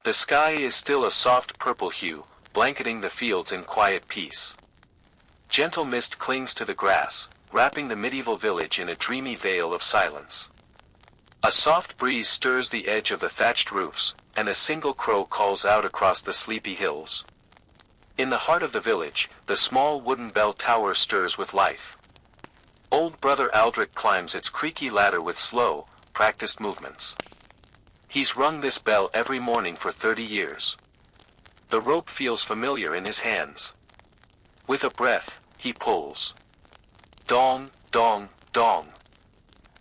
The sky is still a soft purple hue, blanketing the fields in quiet peace. Gentle mist clings to the grass, wrapping the medieval village in a dreamy veil of silence. A soft breeze stirs the edge of the thatched roofs, and a single crow calls out across the sleepy hills. In the heart of the village, the small wooden bell tower stirs with life. Old Brother Aldrich climbs its creaky ladder with slow, practiced movements. He's rung this bell every morning for 30 years. The rope feels familiar in his hands. With a breath, he pulls. Dong, dong, dong.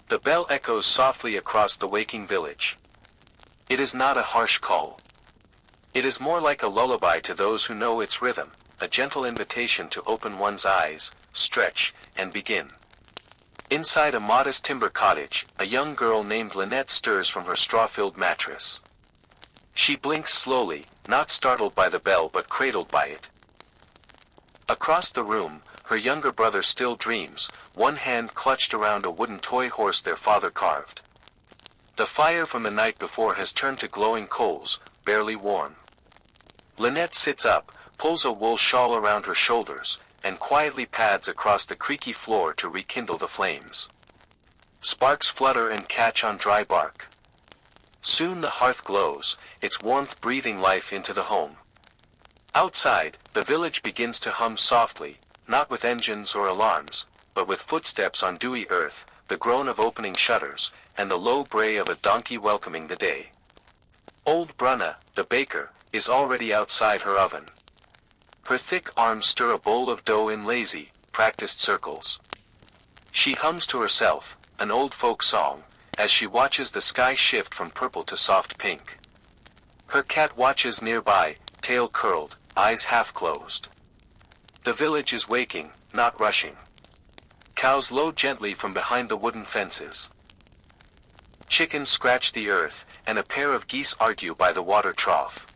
The bell echoes softly across the waking village. It is not a harsh call. It is more like a lullaby to those who know its rhythm, a gentle invitation to open one's eyes, stretch, and begin. Inside a modest timber cottage, a young girl named Lynette stirs from her straw-filled mattress. She blinks slowly, not startled by the bell but cradled by it. Across the room, her younger brother still dreams, one hand clutched around a wooden toy horse their father carved. The fire from the night before has turned to glowing coals, barely warm. Lynette sits up, pulls a wool shawl around her shoulders, and quietly pads across the creaky floor to rekindle the flames. Sparks flutter and catch on dry bark. Soon the hearth glows, its warmth breathing life into the home. Outside, the village begins to hum softly, not with engines or alarms, but with footsteps on dewy earth, the groan of opening shutters, and the low bray of a donkey welcoming the day. Old Brunna, the baker, is already outside her oven. Her thick arms stir a bowl of dough in lazy, practiced circles. She hums to herself, an old folk song, as she watches the sky shift from purple to soft pink. Her cat watches nearby, tail curled, eyes half closed. The village is waking, not rushing. Cows low gently from behind the wooden fences. Chickens scratch the earth, and a pair of geese argue by the water trough.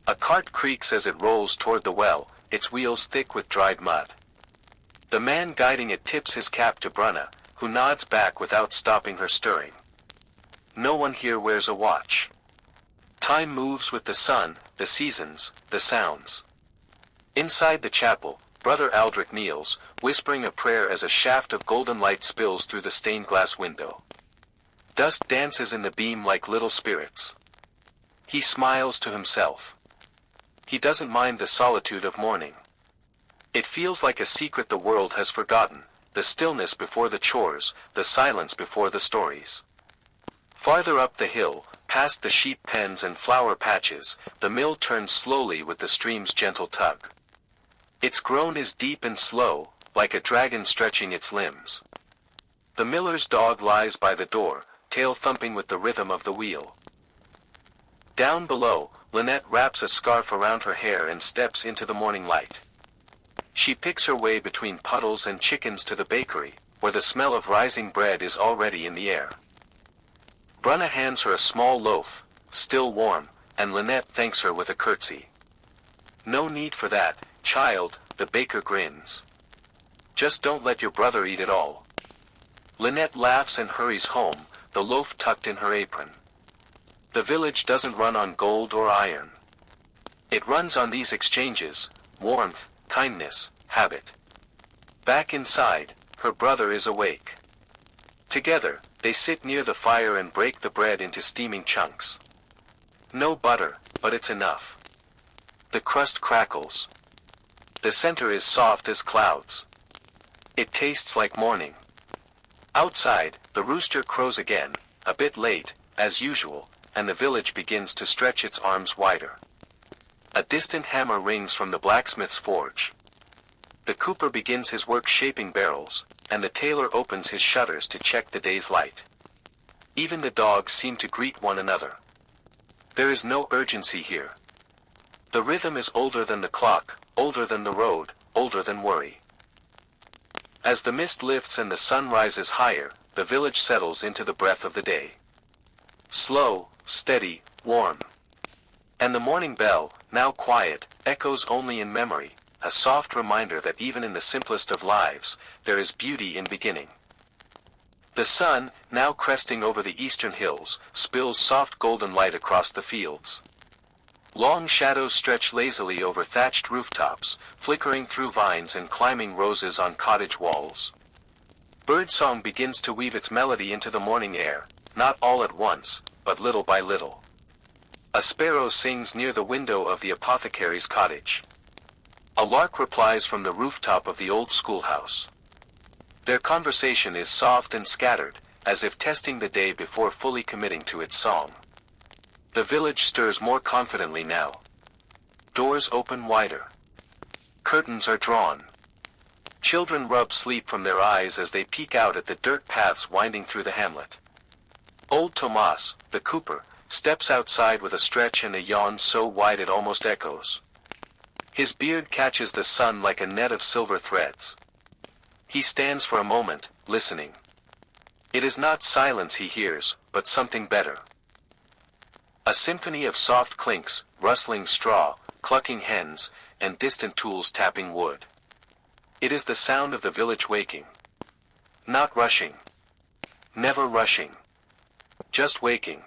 A cart creaks as it rolls toward the well, its wheels thick with dried mud. The man guiding it tips his cap to Brunna, who nods back without stopping her stirring. No one here wears a watch. Time moves with the sun, the seasons, the sounds. Inside the chapel, Brother Aldrich kneels, whispering a prayer as a shaft of golden light spills through the stained glass window. Dust dances in the beam like little spirits. He smiles to himself. He doesn't mind the solitude of morning. It feels like a secret the world has forgotten, the stillness before the chores, the silence before the stories. Farther up the hill, past the sheep pens and flower patches, the mill turns slowly with the stream's gentle tug. Its groan is deep and slow, like a dragon stretching its limbs. The miller's dog lies by the door, tail thumping with the rhythm of the wheel. Down below, Lynette wraps a scarf around her hair and steps into the morning light. She picks her way between puddles and chickens to the bakery, where the smell of rising bread is already in the air. Brunna hands her a small loaf, still warm, and Lynette thanks her with a curtsy. No need for that, child, the baker grins. Just don't let your brother eat it all. Lynette laughs and hurries home, the loaf tucked in her apron. The village doesn't run on gold or iron. It runs on these exchanges, warmth, kindness, habit. Back inside, her brother is awake. Together, they sit near the fire and break the bread into steaming chunks. No butter, but it's enough. The crust crackles. The center is soft as clouds. It tastes like morning. Outside, the rooster crows again, a bit late, as usual, and the village begins to stretch its arms wider. A distant hammer rings from the blacksmith's forge. The cooper begins his work shaping barrels, and the tailor opens his shutters to check the day's light. Even the dogs seem to greet one another. There is no urgency here. The rhythm is older than the clock, older than the road, older than worry. As the mist lifts and the sun rises higher, the village settles into the breath of the day. Slow, steady, warm. And the morning bell, now quiet, echoes only in memory, a soft reminder that even in the simplest of lives, there is beauty in beginning. The sun, now cresting over the eastern hills, spills soft golden light across the fields. Long shadows stretch lazily over thatched rooftops, flickering through vines and climbing roses on cottage walls. Birdsong begins to weave its melody into the morning air, not all at once, but little by little. A sparrow sings near the window of the apothecary's cottage. A lark replies from the rooftop of the old schoolhouse. Their conversation is soft and scattered, as if testing the day before fully committing to its song. The village stirs more confidently now. Doors open wider. Curtains are drawn. Children rub sleep from their eyes as they peek out at the dirt paths winding through the hamlet. Old Tomas, the cooper, steps outside with a stretch and a yawn so wide it almost echoes. His beard catches the sun like a net of silver threads. He stands for a moment, listening. It is not silence he hears, but something better. A symphony of soft clinks, rustling straw, clucking hens, and distant tools tapping wood. It is the sound of the village waking. Not rushing. Never rushing. Just waking.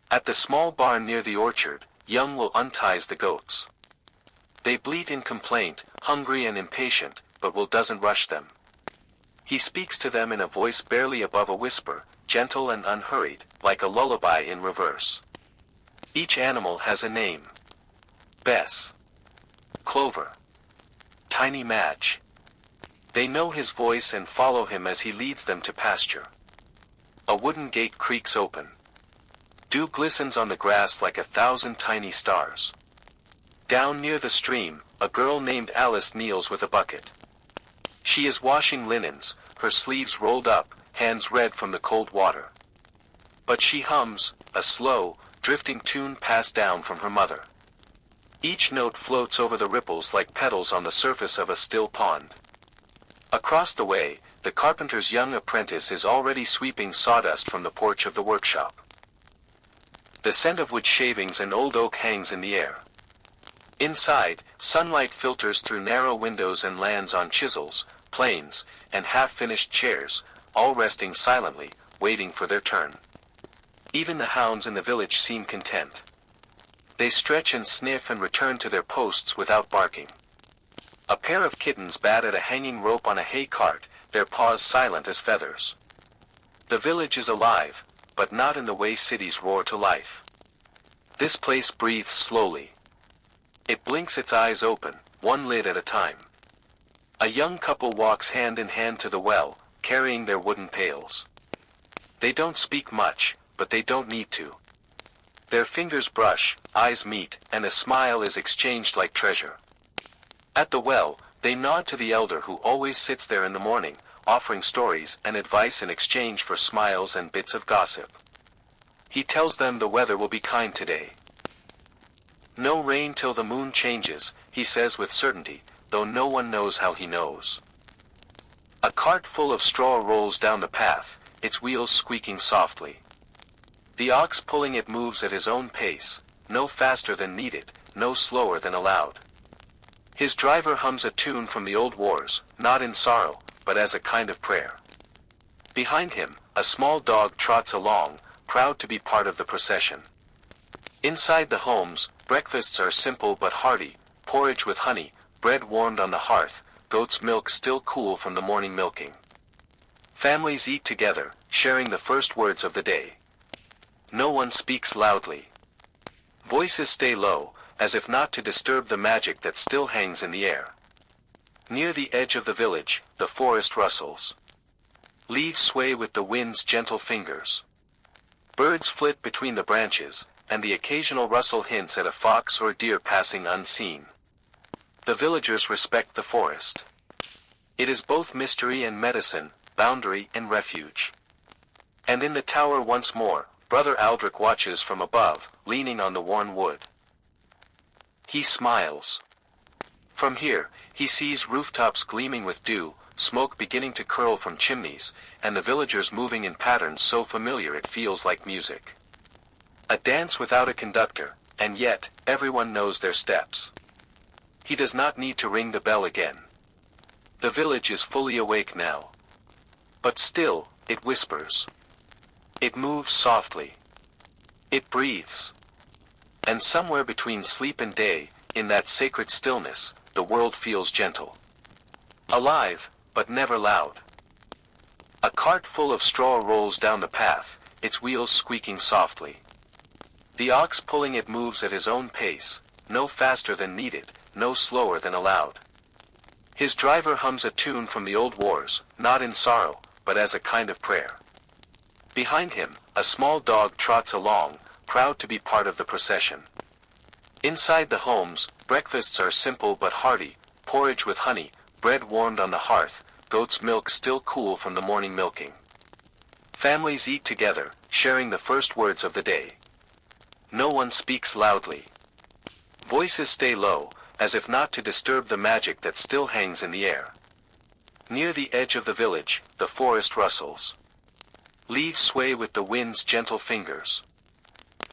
At the small barn near the orchard, Young will unties the goats. They bleat in complaint, hungry and impatient, but Will doesn't rush them. He speaks to them in a voice barely above a whisper, gentle and unhurried, like a lullaby in reverse. Each animal has a name. Bess. Clover. Tiny Madge. They know his voice and follow him as he leads them to pasture. A wooden gate creaks open. Dew glistens on the grass like 1,000 tiny stars. Down near the stream, a girl named Alice kneels with a bucket. She is washing linens, her sleeves rolled up, hands red from the cold water. But she hums, a slow, drifting tune passed down from her mother. Each note floats over the ripples like petals on the surface of a still pond. Across the way, the carpenter's young apprentice is already sweeping sawdust from the porch of the workshop. The scent of wood shavings and old oak hangs in the air. Inside, sunlight filters through narrow windows and lands on chisels, planes, and half-finished chairs, all resting silently, waiting for their turn. Even the hounds in the village seem content. They stretch and sniff and return to their posts without barking. A pair of kittens bat at a hanging rope on a hay cart, their paws silent as feathers. The village is alive, but not in the way cities roar to life. This place breathes slowly. It blinks its eyes open, one lid at a time. A young couple walks hand in hand to the well, carrying their wooden pails. They don't speak much, but they don't need to. Their fingers brush, eyes meet, and a smile is exchanged like treasure. At the well, they nod to the elder who always sits there in the morning, offering stories and advice in exchange for smiles and bits of gossip. He tells them the weather will be kind today. No rain till the moon changes, he says with certainty, though no one knows how he knows. A cart full of straw rolls down the path, its wheels squeaking softly. The ox pulling it moves at his own pace, no faster than needed, no slower than allowed. His driver hums a tune from the old wars, not in sorrow, but as a kind of prayer. Behind him, a small dog trots along, proud to be part of the procession. Inside the homes, breakfasts are simple but hearty, porridge with honey, bread warmed on the hearth, goat's milk still cool from the morning milking. Families eat together, sharing the first words of the day. No one speaks loudly. Voices stay low, as if not to disturb the magic that still hangs in the air. Near the edge of the village, the forest rustles. Leaves sway with the wind's gentle fingers. Birds flit between the branches, and the occasional rustle hints at a fox or deer passing unseen. The villagers respect the forest. It is both mystery and medicine, boundary and refuge. And in the tower once more, Brother Aldrich watches from above, leaning on the worn wood. He smiles. From here, he sees rooftops gleaming with dew, smoke beginning to curl from chimneys, and the villagers moving in patterns so familiar it feels like music. A dance without a conductor, and yet, everyone knows their steps. He does not need to ring the bell again. The village is fully awake now. But still, it whispers. It moves softly. It breathes. And somewhere between sleep and day, in that sacred stillness, the world feels gentle. Alive, but never loud. A cart full of straw rolls down the path, its wheels squeaking softly. The ox pulling it moves at his own pace, no faster than needed, no slower than allowed. His driver hums a tune from the old wars, not in sorrow, but as a kind of prayer. Behind him, a small dog trots along, proud to be part of the procession. Inside the homes, breakfasts are simple but hearty, porridge with honey, bread warmed on the hearth, goat's milk still cool from the morning milking. Families eat together, sharing the first words of the day. No one speaks loudly. Voices stay low, as if not to disturb the magic that still hangs in the air. Near the edge of the village, the forest rustles. Leaves sway with the wind's gentle fingers.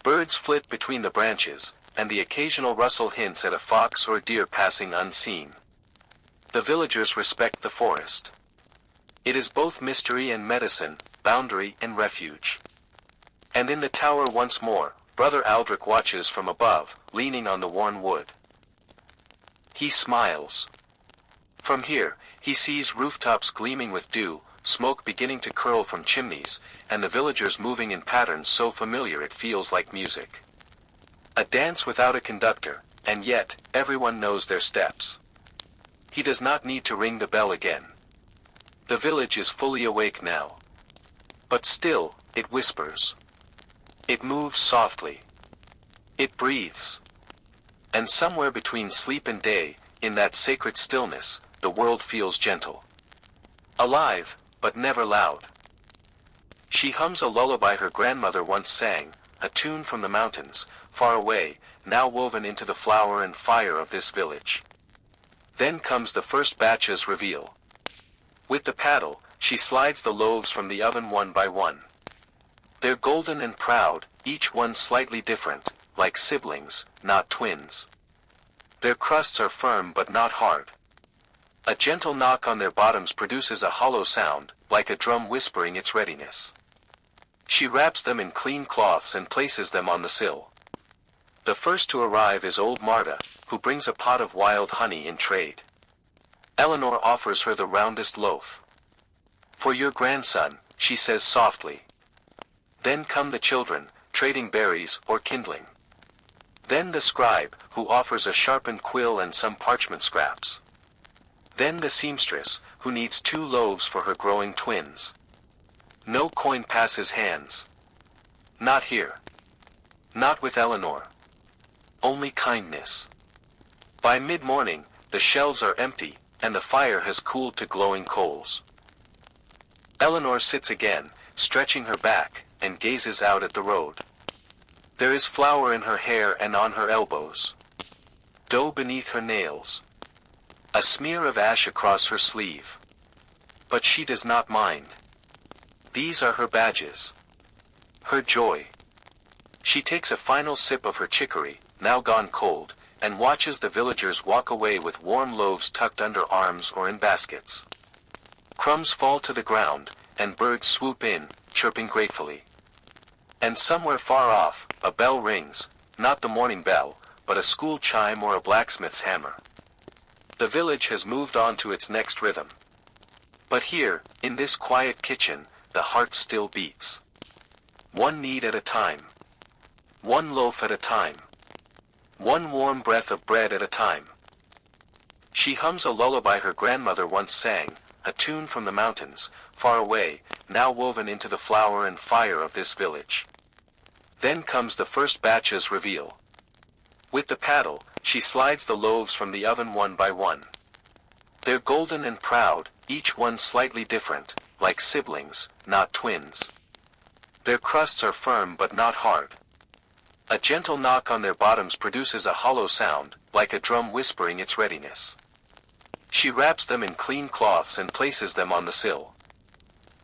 Birds flit between the branches, and the occasional rustle hints at a fox or deer passing unseen. The villagers respect the forest. It is both mystery and medicine, boundary and refuge. And in the tower once more, Brother Aldrich watches from above, leaning on the worn wood. He smiles. From here, he sees rooftops gleaming with dew, smoke beginning to curl from chimneys, and the villagers moving in patterns so familiar it feels like music. A dance without a conductor, and yet, everyone knows their steps. He does not need to ring the bell again. The village is fully awake now. But still, it whispers. It moves softly. It breathes. And somewhere between sleep and day, in that sacred stillness, the world feels gentle. Alive, but never loud. She hums a lullaby her grandmother once sang, a tune from the mountains, far away, now woven into the flower and fire of this village. Then comes the first batch's reveal. With the paddle, she slides the loaves from the oven one by one. They're golden and proud, each one slightly different, like siblings, not twins. Their crusts are firm but not hard. A gentle knock on their bottoms produces a hollow sound, like a drum whispering its readiness. She wraps them in clean cloths and places them on the sill. The first to arrive is old Marta, who brings a pot of wild honey in trade. Eleanor offers her the roundest loaf. "For your grandson," she says softly. Then come the children, trading berries or kindling. Then the scribe, who offers a sharpened quill and some parchment scraps. Then the seamstress, who needs 2 loaves for her growing twins. No coin passes hands. Not here. Not with Eleanor. Only kindness. By mid-morning, the shelves are empty, and the fire has cooled to glowing coals. Eleanor sits again, stretching her back, and gazes out at the road. There is flour in her hair and on her elbows. Dough beneath her nails. A smear of ash across her sleeve. But she does not mind. These are her badges. Her joy. She takes a final sip of her chicory, now gone cold, and watches the villagers walk away with warm loaves tucked under arms or in baskets. Crumbs fall to the ground, and birds swoop in, chirping gratefully. And somewhere far off, a bell rings, not the morning bell, but a school chime or a blacksmith's hammer. The village has moved on to its next rhythm. But here, in this quiet kitchen, the heart still beats. One need at a time. One loaf at a time. One warm breath of bread at a time. She hums a lullaby her grandmother once sang, a tune from the mountains, far away, now woven into the flower and fire of this village. Then comes the first batch's reveal. With the paddle, she slides the loaves from the oven one by one. They're golden and proud, each one slightly different, like siblings, not twins. Their crusts are firm but not hard. A gentle knock on their bottoms produces a hollow sound, like a drum whispering its readiness. She wraps them in clean cloths and places them on the sill.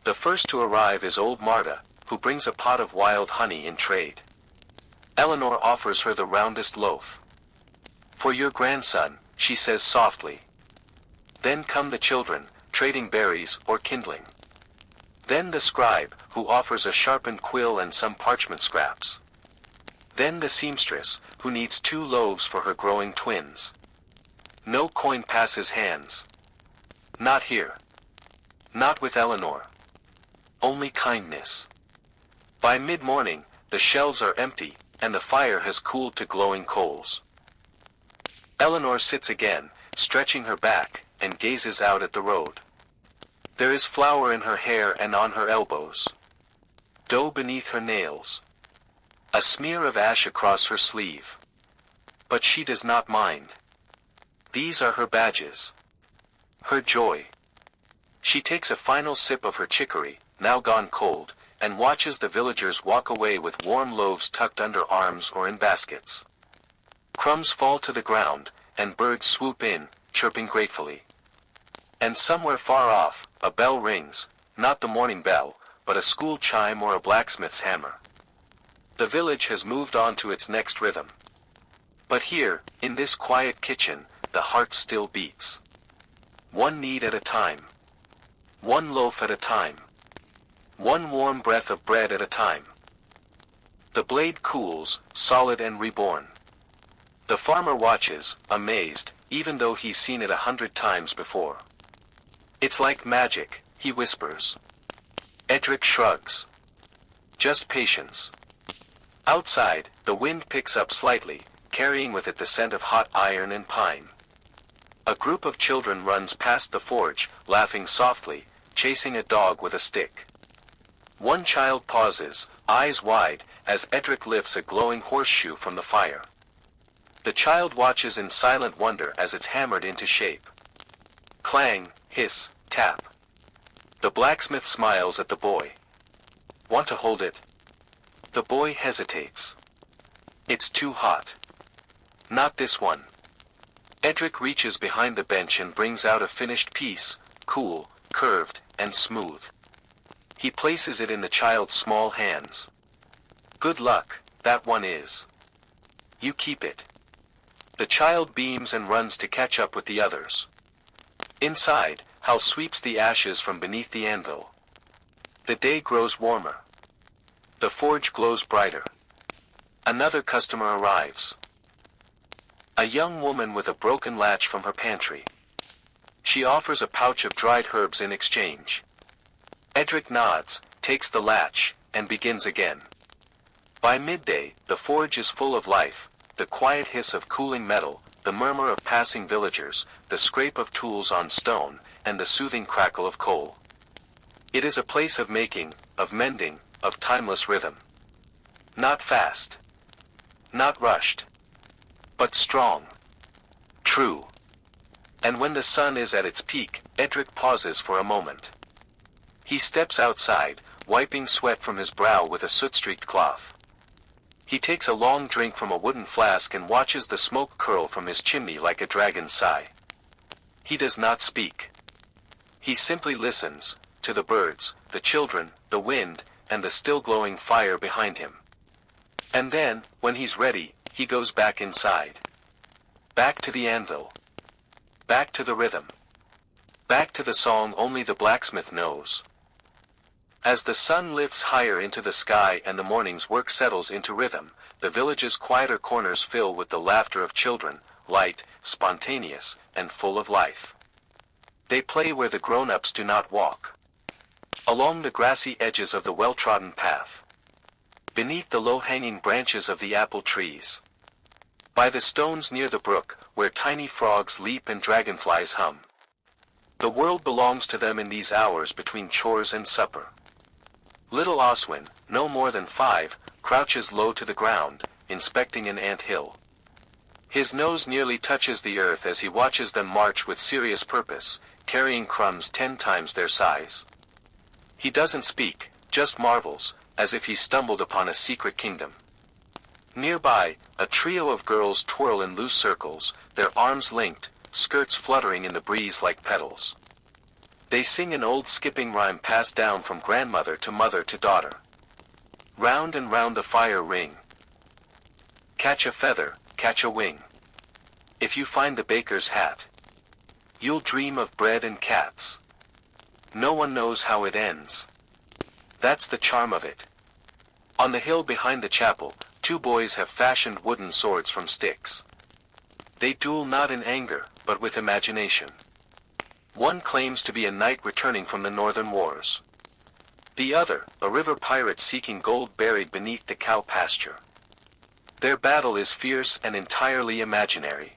The first to arrive is old Marta, who brings a pot of wild honey in trade. Eleanor offers her the roundest loaf. "For your grandson," she says softly. Then come the children, trading berries or kindling. Then the scribe, who offers a sharpened quill and some parchment scraps. Then the seamstress, who needs 2 loaves for her growing twins. No coin passes hands. Not here. Not with Eleanor. Only kindness. By mid-morning, the shelves are empty, and the fire has cooled to glowing coals. Eleanor sits again, stretching her back, and gazes out at the road. There is flour in her hair and on her elbows. Dough beneath her nails. A smear of ash across her sleeve. But she does not mind. These are her badges. Her joy. She takes a final sip of her chicory, now gone cold, and watches the villagers walk away with warm loaves tucked under arms or in baskets. Crumbs fall to the ground, and birds swoop in, chirping gratefully. And somewhere far off, a bell rings, not the morning bell, but a school chime or a blacksmith's hammer. The village has moved on to its next rhythm. But here, in this quiet kitchen, the heart still beats. One need at a time. One loaf at a time. One warm breath of bread at a time. The blade cools, solid and reborn. The farmer watches, amazed, even though he's seen it 100 times before. It's like magic, he whispers. Edric shrugs. Just patience. Outside, the wind picks up slightly, carrying with it the scent of hot iron and pine. A group of children runs past the forge, laughing softly, chasing a dog with a stick. One child pauses, eyes wide, as Edric lifts a glowing horseshoe from the fire. The child watches in silent wonder as it's hammered into shape. Clang, hiss, tap. The blacksmith smiles at the boy. Want to hold it? The boy hesitates. It's too hot. Not this one. Edric reaches behind the bench and brings out a finished piece, cool, curved, and smooth. He places it in the child's small hands. Good luck, that one is. You keep it. The child beams and runs to catch up with the others. Inside, Hal sweeps the ashes from beneath the anvil. The day grows warmer. The forge glows brighter. Another customer arrives. A young woman with a broken latch from her pantry. She offers a pouch of dried herbs in exchange. Edric nods, takes the latch, and begins again. By midday, the forge is full of life, the quiet hiss of cooling metal, the murmur of passing villagers, the scrape of tools on stone, and the soothing crackle of coal. It is a place of making, of mending, of timeless rhythm. Not fast. Not rushed. But strong. True. And when the sun is at its peak, Edric pauses for a moment. He steps outside, wiping sweat from his brow with a soot-streaked cloth. He takes a long drink from a wooden flask and watches the smoke curl from his chimney like a dragon's sigh. He does not speak. He simply listens, to the birds, the children, the wind, and the still glowing fire behind him. And then, when he's ready, he goes back inside. Back to the anvil. Back to the rhythm. Back to the song only the blacksmith knows. As the sun lifts higher into the sky and the morning's work settles into rhythm, the village's quieter corners fill with the laughter of children, light, spontaneous, and full of life. They play where the grown-ups do not walk. Along the grassy edges of the well-trodden path. Beneath the low-hanging branches of the apple trees. By the stones near the brook, where tiny frogs leap and dragonflies hum. The world belongs to them in these hours between chores and supper. Little Oswin, no more than 5, crouches low to the ground, inspecting an ant hill. His nose nearly touches the earth as he watches them march with serious purpose, carrying crumbs 10 times their size. He doesn't speak, just marvels, as if he stumbled upon a secret kingdom. Nearby, a trio of girls twirl in loose circles, their arms linked, skirts fluttering in the breeze like petals. They sing an old skipping rhyme passed down from grandmother to mother to daughter. Round and round the fire ring. Catch a feather, catch a wing. If you find the baker's hat, you'll dream of bread and cats. No one knows how it ends. That's the charm of it. On the hill behind the chapel, Two boys have fashioned wooden swords from sticks. They duel not in anger, but with imagination. One claims to be a knight returning from the northern wars. The other, a river pirate seeking gold buried beneath the cow pasture. Their battle is fierce and entirely imaginary.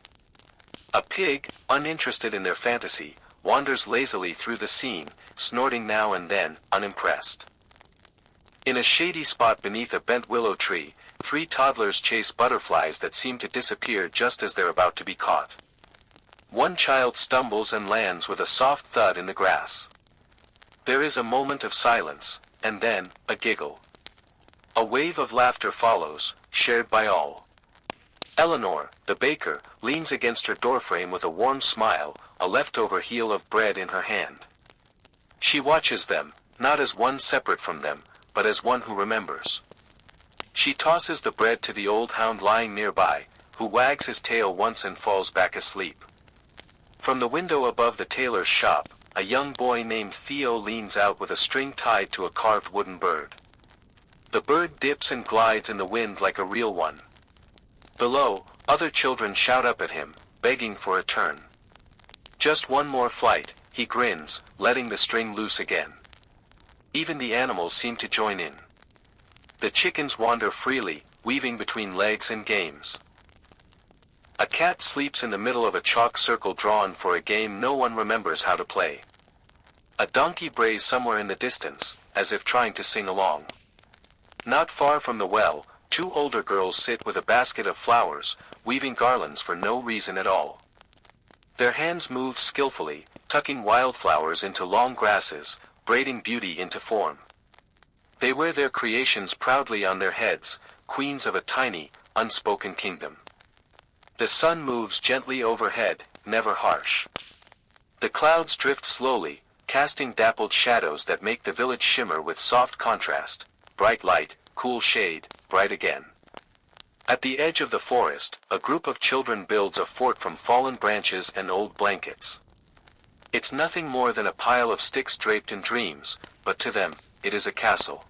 A pig, uninterested in their fantasy, wanders lazily through the scene, snorting now and then, unimpressed. In a shady spot beneath a bent willow tree, three toddlers chase butterflies that seem to disappear just as they're about to be caught. One child stumbles and lands with a soft thud in the grass. There is a moment of silence, and then, a giggle. A wave of laughter follows, shared by all. Eleanor, the baker, leans against her doorframe with a warm smile, a leftover heel of bread in her hand. She watches them, not as one separate from them, but as one who remembers. She tosses the bread to the old hound lying nearby, who wags his tail once and falls back asleep. From the window above the tailor's shop, a young boy named Theo leans out with a string tied to a carved wooden bird. The bird dips and glides in the wind like a real one. Below, other children shout up at him, begging for a turn. Just one more flight, he grins, letting the string loose again. Even the animals seem to join in. The chickens wander freely, weaving between legs and games. A cat sleeps in the middle of a chalk circle drawn for a game no one remembers how to play. A donkey brays somewhere in the distance, as if trying to sing along. Not far from the well, two older girls sit with a basket of flowers, weaving garlands for no reason at all. Their hands move skillfully, tucking wildflowers into long grasses, braiding beauty into form. They wear their creations proudly on their heads, queens of a tiny, unspoken kingdom. The sun moves gently overhead, never harsh. The clouds drift slowly, casting dappled shadows that make the village shimmer with soft contrast, bright light, cool shade, bright again. At the edge of the forest, a group of children builds a fort from fallen branches and old blankets. It's nothing more than a pile of sticks draped in dreams, but to them, it is a castle.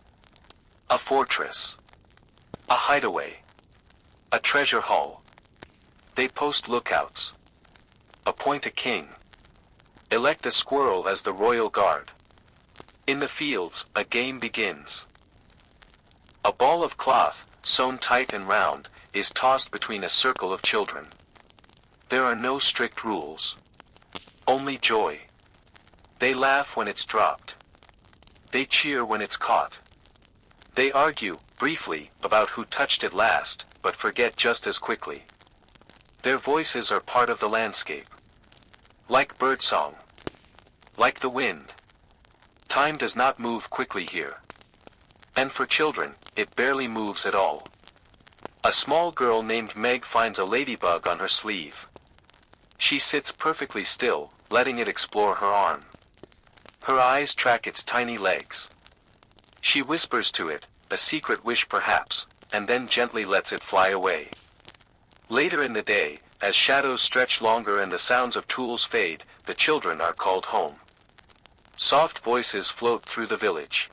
A fortress. A hideaway. A treasure haul. They post lookouts. Appoint a king. Elect a squirrel as the royal guard. In the fields, a game begins. A ball of cloth, sewn tight and round, is tossed between a circle of children. There are no strict rules. Only joy. They laugh when it's dropped. They cheer when it's caught. They argue, briefly, about who touched it last, but forget just as quickly. Their voices are part of the landscape. Like birdsong. Like the wind. Time does not move quickly here. And for children, it barely moves at all. A small girl named Meg finds a ladybug on her sleeve. She sits perfectly still, letting it explore her arm. Her eyes track its tiny legs. She whispers to it, a secret wish perhaps, and then gently lets it fly away. Later in the day, as shadows stretch longer and the sounds of tools fade, the children are called home. Soft voices float through the village.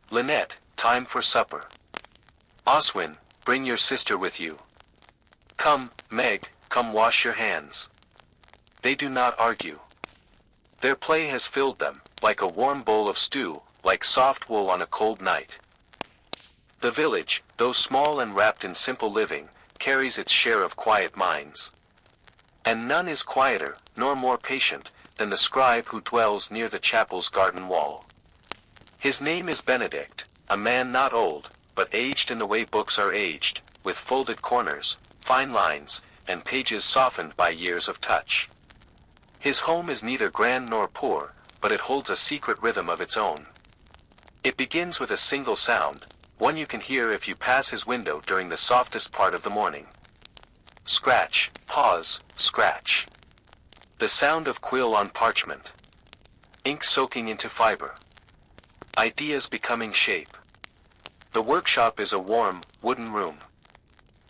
Lynette, time for supper. Oswin, bring your sister with you. Come, Meg, come wash your hands. They do not argue. Their play has filled them, like a warm bowl of stew, like soft wool on a cold night. The village, though small and wrapped in simple living, carries its share of quiet minds. And none is quieter, nor more patient, than the scribe who dwells near the chapel's garden wall. His name is Benedict, a man not old, but aged in the way books are aged, with folded corners, fine lines, and pages softened by years of touch. His home is neither grand nor poor, but it holds a secret rhythm of its own. It begins with a single sound, one you can hear if you pass his window during the softest part of the morning. Scratch, pause, scratch. The sound of quill on parchment. Ink soaking into fiber. Ideas becoming shape. The workshop is a warm, wooden room.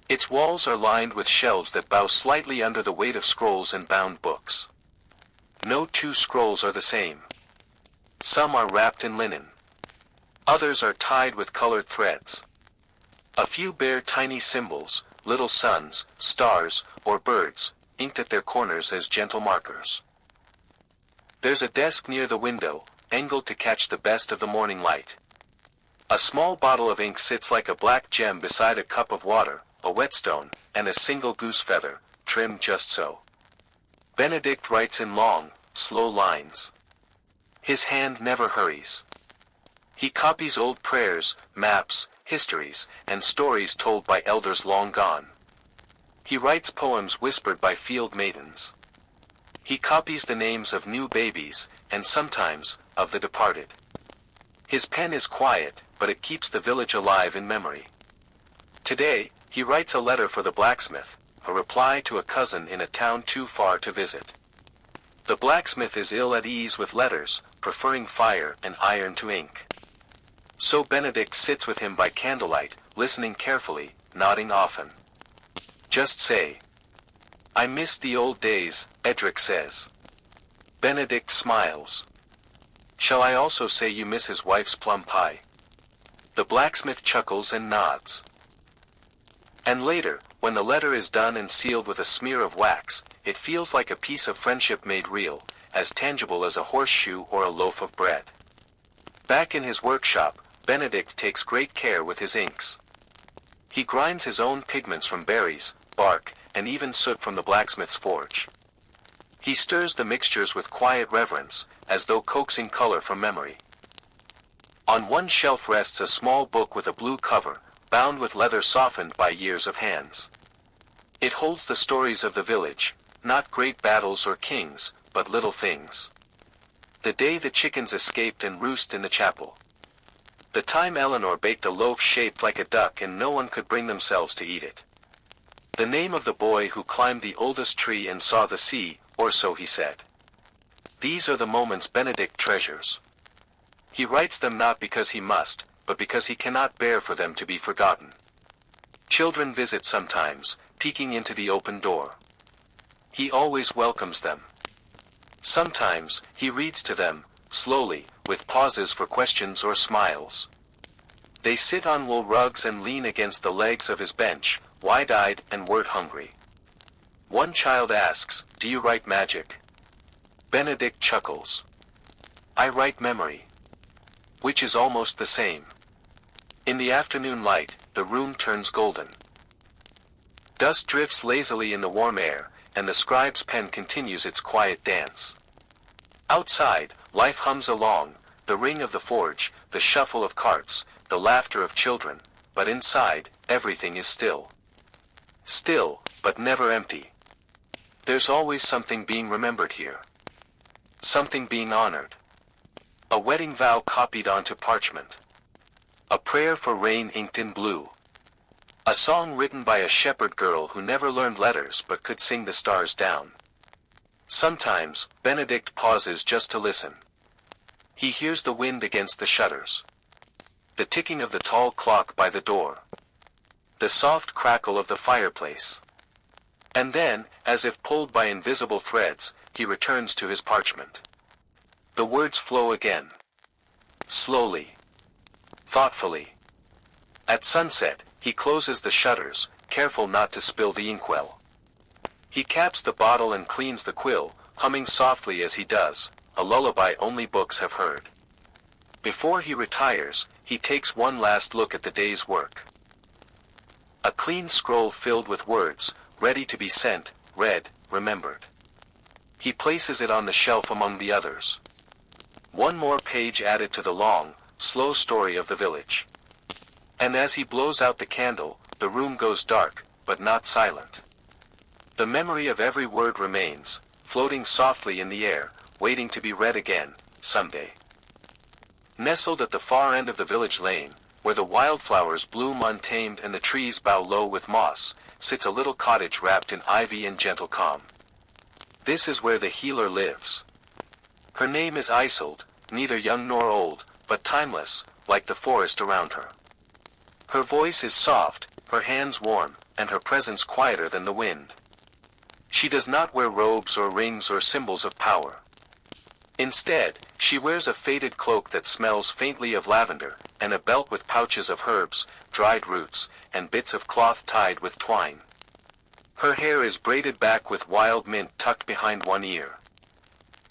Its walls are lined with shelves that bow slightly under the weight of scrolls and bound books. No two scrolls are the same. Some are wrapped in linen. Others are tied with colored threads. A few bear tiny symbols, little suns, stars, or birds, inked at their corners as gentle markers. There's a desk near the window, angled to catch the best of the morning light. A small bottle of ink sits like a black gem beside a cup of water, a whetstone, and a single goose feather, trimmed just so. Benedict writes in long, slow lines. His hand never hurries. He copies old prayers, maps, histories, and stories told by elders long gone. He writes poems whispered by field maidens. He copies the names of new babies, and sometimes, of the departed. His pen is quiet, but it keeps the village alive in memory. Today, he writes a letter for the blacksmith, a reply to a cousin in a town too far to visit. The blacksmith is ill at ease with letters, preferring fire and iron to ink. So Benedict sits with him by candlelight, listening carefully, nodding often. Just say. I miss the old days, Edric says. Benedict smiles. Shall I also say you miss his wife's plum pie? The blacksmith chuckles and nods. And later, when the letter is done and sealed with a smear of wax, it feels like a piece of friendship made real, as tangible as a horseshoe or a loaf of bread. Back in his workshop, Benedict takes great care with his inks. He grinds his own pigments from berries, bark, and even soot from the blacksmith's forge. He stirs the mixtures with quiet reverence, as though coaxing color from memory. On one shelf rests a small book with a blue cover, bound with leather softened by years of hands. It holds the stories of the village, not great battles or kings, but little things. The day the chickens escaped and roosted in the chapel. The time Eleanor baked a loaf shaped like a duck and no one could bring themselves to eat it. The name of the boy who climbed the oldest tree and saw the sea, or so he said. These are the moments Benedict treasures. He writes them not because he must, but because he cannot bear for them to be forgotten. Children visit sometimes, peeking into the open door. He always welcomes them. Sometimes, he reads to them, slowly, with pauses for questions or smiles. They sit on wool rugs and lean against the legs of his bench, wide-eyed and word-hungry. One child asks, "Do you write magic?" Benedict chuckles. "I write memory." Which is almost the same. In the afternoon light, the room turns golden. Dust drifts lazily in the warm air, and the scribe's pen continues its quiet dance. Outside, life hums along, the ring of the forge, the shuffle of carts, the laughter of children, but inside, everything is still. Still, but never empty. There's always something being remembered here. Something being honored. A wedding vow copied onto parchment. A prayer for rain inked in blue. A song written by a shepherd girl who never learned letters but could sing the stars down. Sometimes, Benedict pauses just to listen. He hears the wind against the shutters. The ticking of the tall clock by the door. The soft crackle of the fireplace. And then, as if pulled by invisible threads, he returns to his parchment. The words flow again. Slowly. Thoughtfully. At sunset, he closes the shutters, careful not to spill the inkwell. He caps the bottle and cleans the quill, humming softly as he does, a lullaby only books have heard. Before he retires, he takes one last look at the day's work. A clean scroll filled with words, ready to be sent, read, remembered. He places it on the shelf among the others. One more page added to the long, slow story of the village. And as he blows out the candle, the room goes dark, but not silent. The memory of every word remains, floating softly in the air, waiting to be read again, someday. Nestled at the far end of the village lane, where the wildflowers bloom untamed and the trees bow low with moss, sits a little cottage wrapped in ivy and gentle calm. This is where the healer lives. Her name is Isolde, neither young nor old, but timeless, like the forest around her. Her voice is soft, her hands warm, and her presence quieter than the wind. She does not wear robes or rings or symbols of power. Instead, she wears a faded cloak that smells faintly of lavender, and a belt with pouches of herbs, dried roots, and bits of cloth tied with twine. Her hair is braided back with wild mint tucked behind one ear.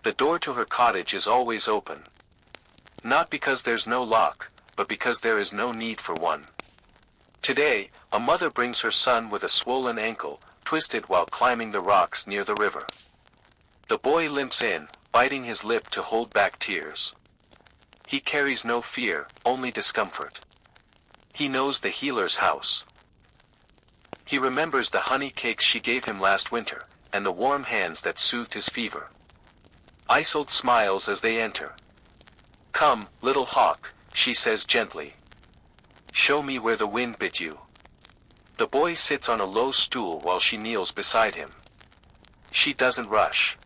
The door to her cottage is always open. Not because there's no lock, but because there is no need for one. Today, a mother brings her son with a swollen ankle, twisted while climbing the rocks near the river. The boy limps in, biting his lip to hold back tears. He carries no fear, only discomfort. He knows the healer's house. He remembers the honey cakes she gave him last winter, and the warm hands that soothed his fever. Isolde smiles as they enter. "Come, little hawk," she says gently. "Show me where the wind bit you." The boy sits on a low stool while she kneels beside him. She doesn't rush.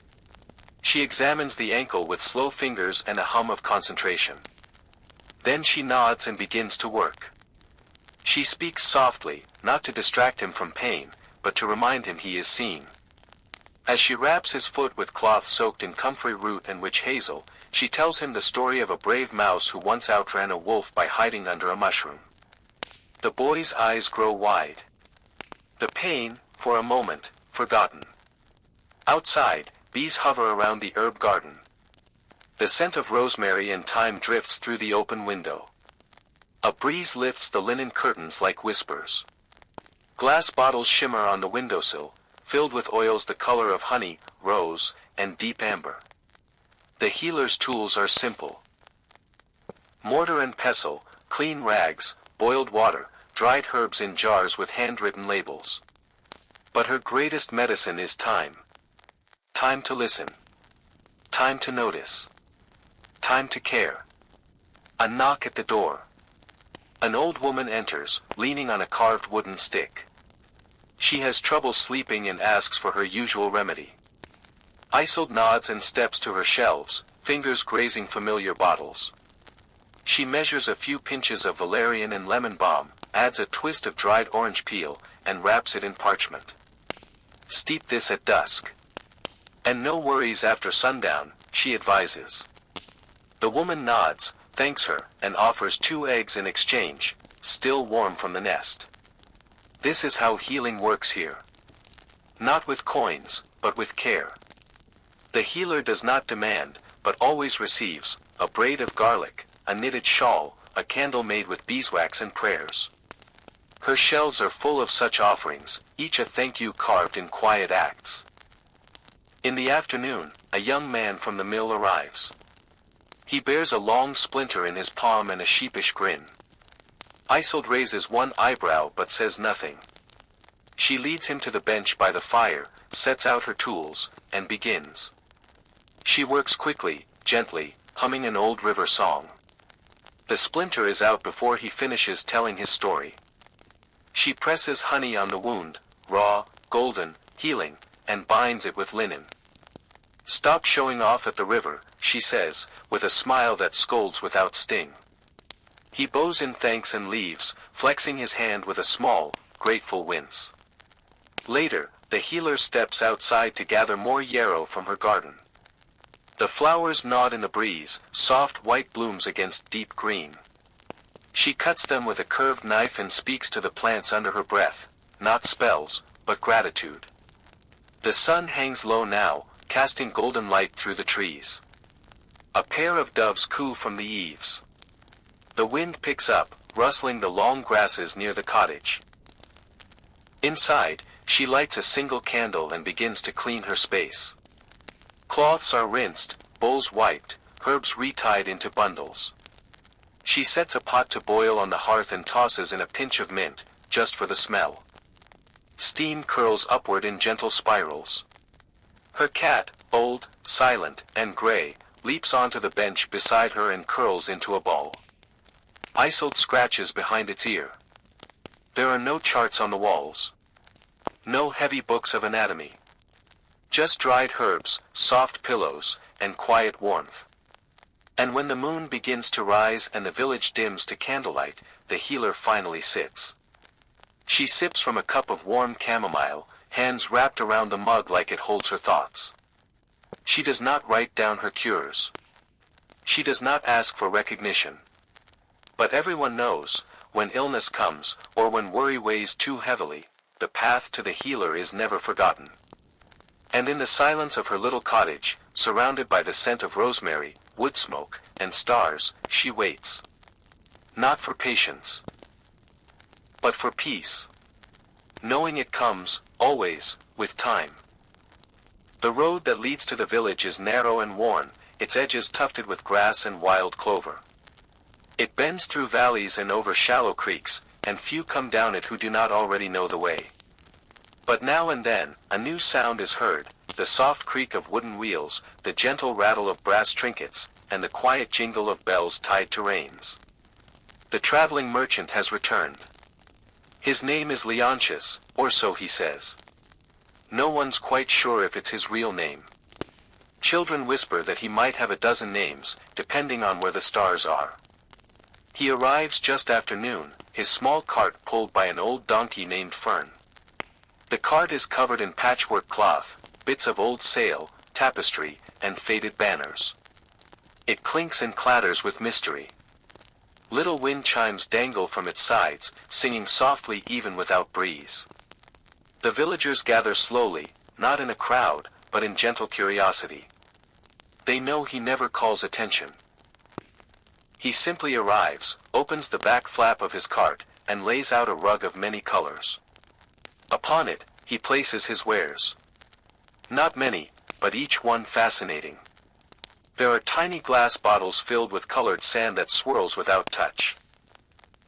She examines the ankle with slow fingers and a hum of concentration. Then she nods and begins to work. She speaks softly, not to distract him from pain, but to remind him he is seen. As she wraps his foot with cloth soaked in comfrey root and witch hazel, she tells him the story of a brave mouse who once outran a wolf by hiding under a mushroom. The boy's eyes grow wide. The pain, for a moment, forgotten. Outside, bees hover around the herb garden. The scent of rosemary and thyme drifts through the open window. A breeze lifts the linen curtains like whispers. Glass bottles shimmer on the windowsill, filled with oils the color of honey, rose, and deep amber. The healer's tools are simple. Mortar and pestle, clean rags, boiled water, dried herbs in jars with handwritten labels. But her greatest medicine is time. Time to listen. Time to notice. Time to care. A knock at the door. An old woman enters, leaning on a carved wooden stick. She has trouble sleeping and asks for her usual remedy. Isolde nods and steps to her shelves, fingers grazing familiar bottles. She measures a few pinches of valerian and lemon balm, adds a twist of dried orange peel, and wraps it in parchment. "Steep this at dusk. And no worries after sundown," she advises. The woman nods, thanks her, and offers 2 eggs in exchange, still warm from the nest. This is how healing works here. Not with coins, but with care. The healer does not demand, but always receives, a braid of garlic, a knitted shawl, a candle made with beeswax and prayers. Her shelves are full of such offerings, each a thank you carved in quiet acts. In the afternoon, a young man from the mill arrives. He bears a long splinter in his palm and a sheepish grin. Isolde raises one eyebrow but says nothing. She leads him to the bench by the fire, sets out her tools, and begins. She works quickly, gently, humming an old river song. The splinter is out before he finishes telling his story. She presses honey on the wound, raw, golden, healing, and binds it with linen. "Stop showing off at the river," she says, with a smile that scolds without sting. He bows in thanks and leaves, flexing his hand with a small, grateful wince. Later, the healer steps outside to gather more yarrow from her garden. The flowers nod in the breeze, soft white blooms against deep green. She cuts them with a curved knife and speaks to the plants under her breath, not spells, but gratitude. The sun hangs low now, casting golden light through the trees. A pair of doves coo from the eaves. The wind picks up, rustling the long grasses near the cottage. Inside, she lights a single candle and begins to clean her space. Cloths are rinsed, bowls wiped, herbs retied into bundles. She sets a pot to boil on the hearth and tosses in a pinch of mint, just for the smell. Steam curls upward in gentle spirals. Her cat, old, silent, and gray, leaps onto the bench beside her and curls into a ball. Isolde scratches behind its ear. There are no charts on the walls. No heavy books of anatomy. Just dried herbs, soft pillows, and quiet warmth. And when the moon begins to rise and the village dims to candlelight, the healer finally sits. She sips from a cup of warm chamomile, hands wrapped around the mug like it holds her thoughts. She does not write down her cures. She does not ask for recognition. But everyone knows, when illness comes, or when worry weighs too heavily, the path to the healer is never forgotten. And in the silence of her little cottage, surrounded by the scent of rosemary, wood smoke, and stars, she waits. Not for patience, but for peace. Knowing it comes, always, with time. The road that leads to the village is narrow and worn, its edges tufted with grass and wild clover. It bends through valleys and over shallow creeks, and few come down it who do not already know the way. But now and then, a new sound is heard, the soft creak of wooden wheels, the gentle rattle of brass trinkets, and the quiet jingle of bells tied to reins. The traveling merchant has returned. His name is Leontius, or so he says. No one's quite sure if it's his real name. Children whisper that he might have a dozen names, depending on where the stars are. He arrives just after noon, his small cart pulled by an old donkey named Fern. The cart is covered in patchwork cloth, bits of old sail, tapestry, and faded banners. It clinks and clatters with mystery. Little wind chimes dangle from its sides, singing softly even without breeze. The villagers gather slowly, not in a crowd, but in gentle curiosity. They know he never calls attention. He simply arrives, opens the back flap of his cart, and lays out a rug of many colors. Upon it, he places his wares. Not many, but each one fascinating. There are tiny glass bottles filled with colored sand that swirls without touch.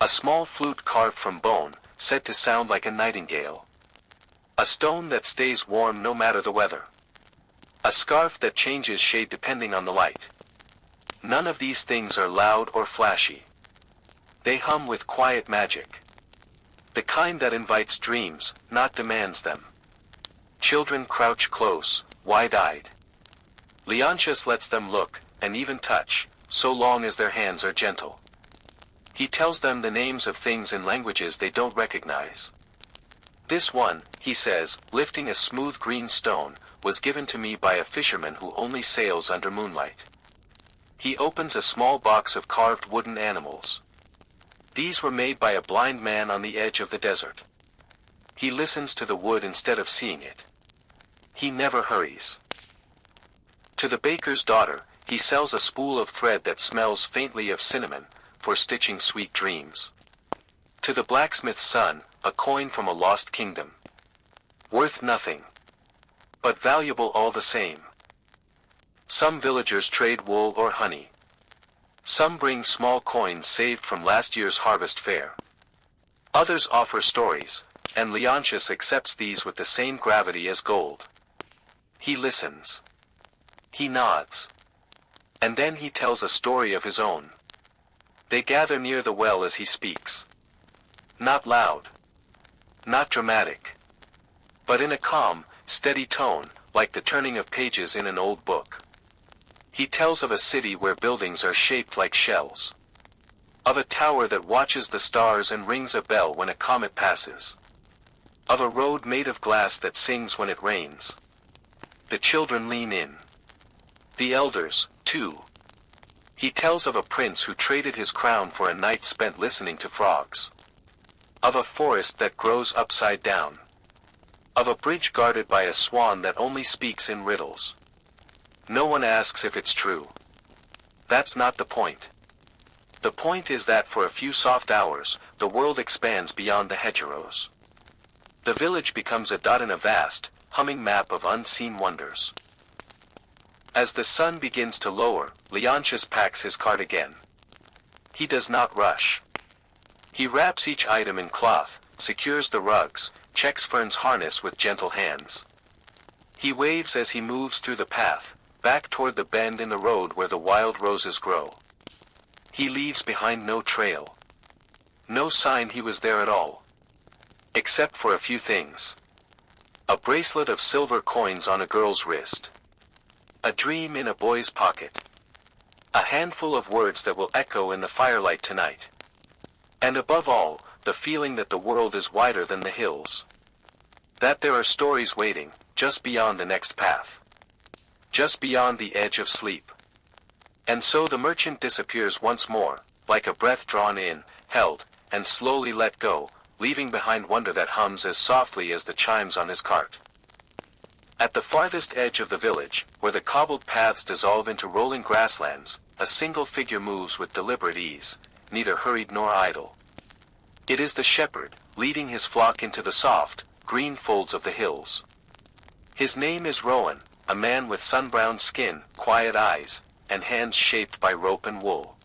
A small flute carved from bone, said to sound like a nightingale. A stone that stays warm no matter the weather. A scarf that changes shade depending on the light. None of these things are loud or flashy. They hum with quiet magic. The kind that invites dreams, not demands them. Children crouch close, wide-eyed. Leontius lets them look, and even touch, so long as their hands are gentle. He tells them the names of things in languages they don't recognize. This one, he says, lifting a smooth green stone, was given to me by a fisherman who only sails under moonlight. He opens a small box of carved wooden animals. These were made by a blind man on the edge of the desert. He listens to the wood instead of seeing it. He never hurries. To the baker's daughter, he sells a spool of thread that smells faintly of cinnamon, for stitching sweet dreams. To the blacksmith's son, a coin from a lost kingdom. Worth nothing, but valuable all the same. Some villagers trade wool or honey. Some bring small coins saved from last year's harvest fair. Others offer stories, and Leontius accepts these with the same gravity as gold. He listens. He nods. And then he tells a story of his own. They gather near the well as he speaks. Not loud. Not dramatic. But in a calm, steady tone, like the turning of pages in an old book. He tells of a city where buildings are shaped like shells. Of a tower that watches the stars and rings a bell when a comet passes. Of a road made of glass that sings when it rains. The children lean in. The elders, too. He tells of a prince who traded his crown for a night spent listening to frogs. Of a forest that grows upside down. Of a bridge guarded by a swan that only speaks in riddles. No one asks if it's true. That's not the point. The point is that for a few soft hours, the world expands beyond the hedgerows. The village becomes a dot in a vast, humming map of unseen wonders. As the sun begins to lower, Leontius packs his cart again. He does not rush. He wraps each item in cloth, secures the rugs, checks Fern's harness with gentle hands. He waves as he moves through the path, back toward the bend in the road where the wild roses grow. He leaves behind no trail. No sign he was there at all. Except for a few things. A bracelet of silver coins on a girl's wrist. A dream in a boy's pocket. A handful of words that will echo in the firelight tonight. And above all, the feeling that the world is wider than the hills. That there are stories waiting, just beyond the next path. Just beyond the edge of sleep. And so the merchant disappears once more, like a breath drawn in, held, and slowly let go, leaving behind wonder that hums as softly as the chimes on his cart. At the farthest edge of the village, where the cobbled paths dissolve into rolling grasslands, a single figure moves with deliberate ease, neither hurried nor idle. It is the shepherd, leading his flock into the soft, green folds of the hills. His name is Rowan, a man with sun-browned skin, quiet eyes, and hands shaped by rope and wool.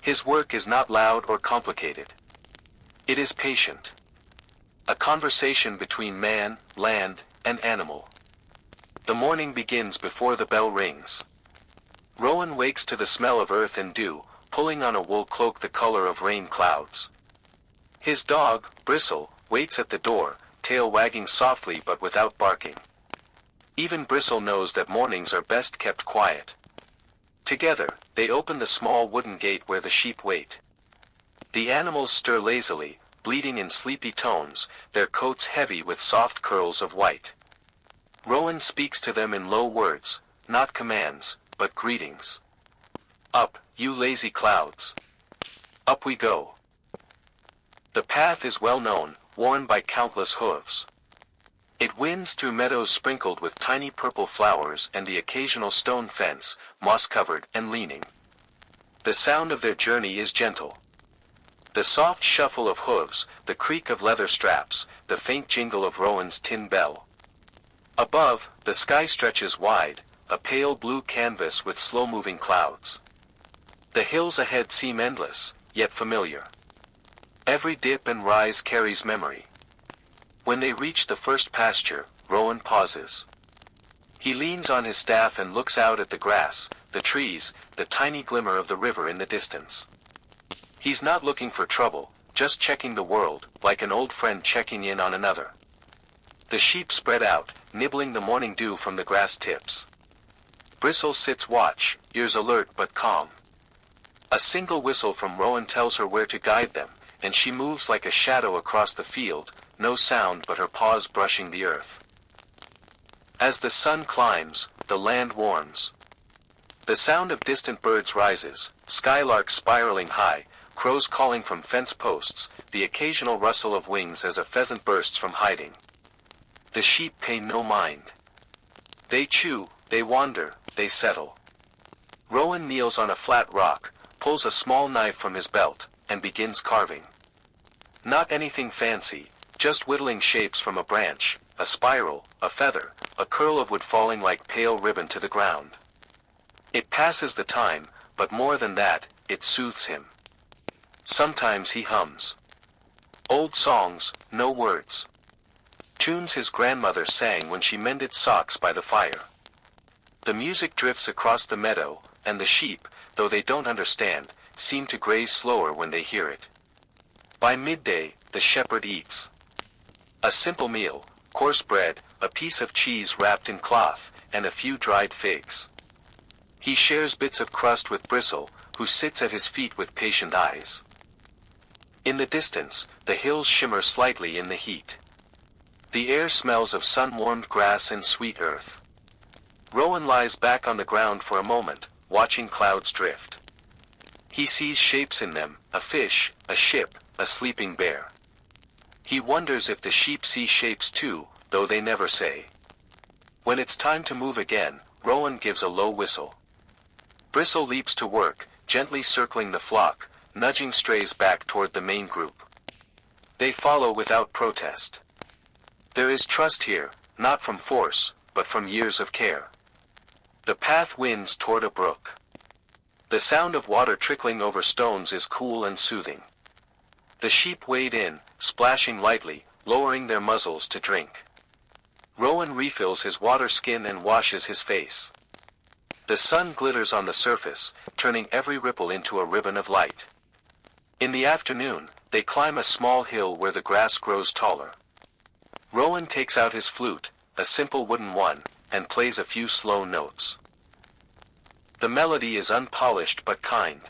His work is not loud or complicated. It is patient. A conversation between man, land, and animal. The morning begins before the bell rings. Rowan wakes to the smell of earth and dew, pulling on a wool cloak the color of rain clouds. His dog, Bristle, waits at the door, tail wagging softly but without barking. Even Bristle knows that mornings are best kept quiet. Together, they open the small wooden gate where the sheep wait. The animals stir lazily, bleating in sleepy tones, their coats heavy with soft curls of white. Rowan speaks to them in low words, not commands, but greetings. Up, you lazy clouds. Up we go. The path is well known, worn by countless hooves. It winds through meadows sprinkled with tiny purple flowers and the occasional stone fence, moss-covered and leaning. The sound of their journey is gentle. The soft shuffle of hooves, the creak of leather straps, the faint jingle of Rowan's tin bell. Above, the sky stretches wide, a pale blue canvas with slow-moving clouds. The hills ahead seem endless, yet familiar. Every dip and rise carries memory. When they reach the first pasture, Rowan pauses. He leans on his staff and looks out at the grass, the trees, the tiny glimmer of the river in the distance. He's not looking for trouble, just checking the world, like an old friend checking in on another. The sheep spread out, nibbling the morning dew from the grass tips. Bristle sits watch, ears alert but calm. A single whistle from Rowan tells her where to guide them, and she moves like a shadow across the field, no sound but her paws brushing the earth. As the sun climbs, the land warms. The sound of distant birds rises, skylarks spiraling high, crows calling from fence posts, the occasional rustle of wings as a pheasant bursts from hiding. The sheep pay no mind. They chew, they wander, they settle. Rowan kneels on a flat rock, pulls a small knife from his belt, and begins carving. Not anything fancy, just whittling shapes from a branch, a spiral, a feather, a curl of wood falling like pale ribbon to the ground. It passes the time, but more than that, it soothes him. Sometimes he hums. Old songs, no words. Tunes his grandmother sang when she mended socks by the fire. The music drifts across the meadow, and the sheep, though they don't understand, seem to graze slower when they hear it. By midday, the shepherd eats. A simple meal, coarse bread, a piece of cheese wrapped in cloth, and a few dried figs. He shares bits of crust with Bristle, who sits at his feet with patient eyes. In the distance, the hills shimmer slightly in the heat. The air smells of sun-warmed grass and sweet earth. Rowan lies back on the ground for a moment, watching clouds drift. He sees shapes in them, a fish, a ship, a sleeping bear. He wonders if the sheep see shapes too, though they never say. When it's time to move again, Rowan gives a low whistle. Bristle leaps to work, gently circling the flock, nudging strays back toward the main group. They follow without protest. There is trust here, not from force, but from years of care. The path winds toward a brook. The sound of water trickling over stones is cool and soothing. The sheep wade in, splashing lightly, lowering their muzzles to drink. Rowan refills his water skin and washes his face. The sun glitters on the surface, turning every ripple into a ribbon of light. In the afternoon, they climb a small hill where the grass grows taller. Rowan takes out his flute, a simple wooden one, and plays a few slow notes. The melody is unpolished but kind.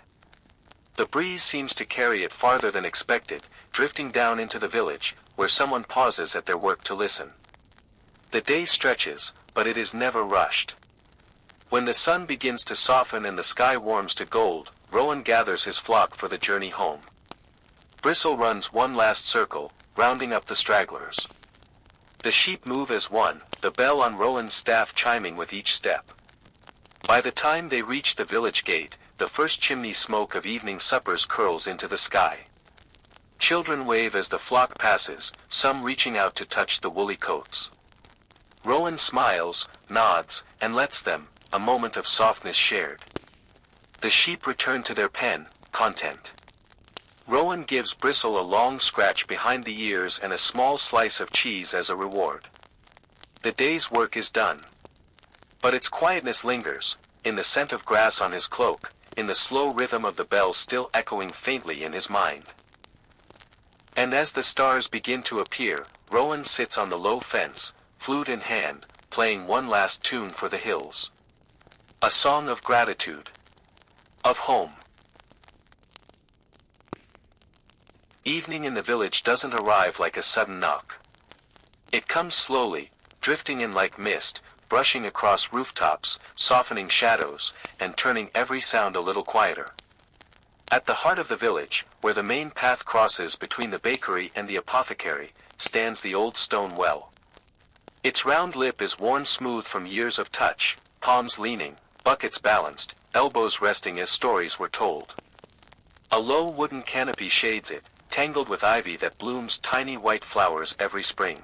The breeze seems to carry it farther than expected, drifting down into the village, where someone pauses at their work to listen. The day stretches, but it is never rushed. When the sun begins to soften and the sky warms to gold, Rowan gathers his flock for the journey home. Bristle runs one last circle, rounding up the stragglers. The sheep move as one, the bell on Rowan's staff chiming with each step. By the time they reach the village gate, the first chimney smoke of evening suppers curls into the sky. Children wave as the flock passes, some reaching out to touch the woolly coats. Rowan smiles, nods, and lets them, a moment of softness shared. The sheep return to their pen, content. Rowan gives Bristle a long scratch behind the ears and a small slice of cheese as a reward. The day's work is done. But its quietness lingers, in the scent of grass on his cloak, in the slow rhythm of the bell still echoing faintly in his mind. And as the stars begin to appear, Rowan sits on the low fence, flute in hand, playing one last tune for the hills. A song of gratitude. Of home. Evening in the village doesn't arrive like a sudden knock. It comes slowly, drifting in like mist, brushing across rooftops, softening shadows, and turning every sound a little quieter. At the heart of the village, where the main path crosses between the bakery and the apothecary, stands the old stone well. Its round lip is worn smooth from years of touch, palms leaning, buckets balanced, elbows resting as stories were told. A low wooden canopy shades it, tangled with ivy that blooms tiny white flowers every spring.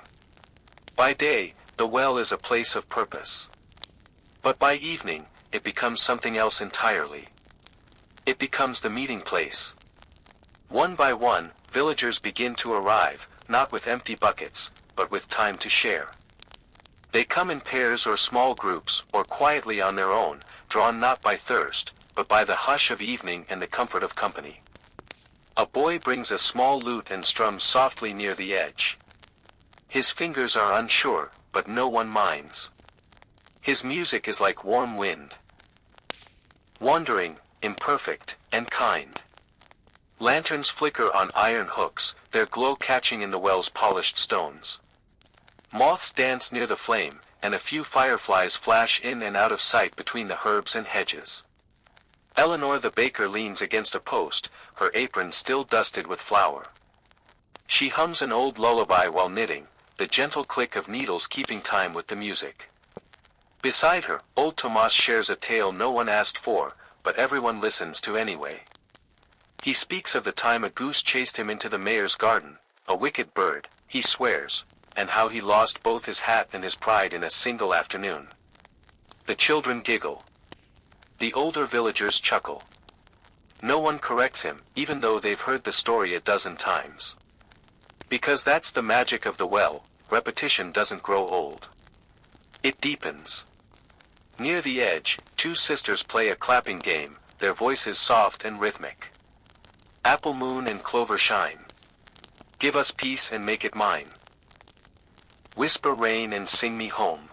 By day, the well is a place of purpose. But by evening, it becomes something else entirely. It becomes the meeting place. One by one, villagers begin to arrive, not with empty buckets, but with time to share. They come in pairs or small groups, or quietly on their own, drawn not by thirst, but by the hush of evening and the comfort of company. A boy brings a small lute and strums softly near the edge. His fingers are unsure, but no one minds. His music is like warm wind. Wandering, imperfect, and kind. Lanterns flicker on iron hooks, their glow catching in the well's polished stones. Moths dance near the flame, and a few fireflies flash in and out of sight between the herbs and hedges. Eleanor the baker leans against a post, her apron still dusted with flour. She hums an old lullaby while knitting, the gentle click of needles keeping time with the music. Beside her, old Tomas shares a tale no one asked for, but everyone listens to anyway. He speaks of the time a goose chased him into the mayor's garden, a wicked bird, he swears, and how he lost both his hat and his pride in a single afternoon. The children giggle. The older villagers chuckle. No one corrects him, even though they've heard the story a dozen times. Because that's the magic of the well, repetition doesn't grow old. It deepens. Near the edge, two sisters play a clapping game, their voices soft and rhythmic. Apple moon and clover shine. Give us peace and make it mine. Whisper rain and sing me home.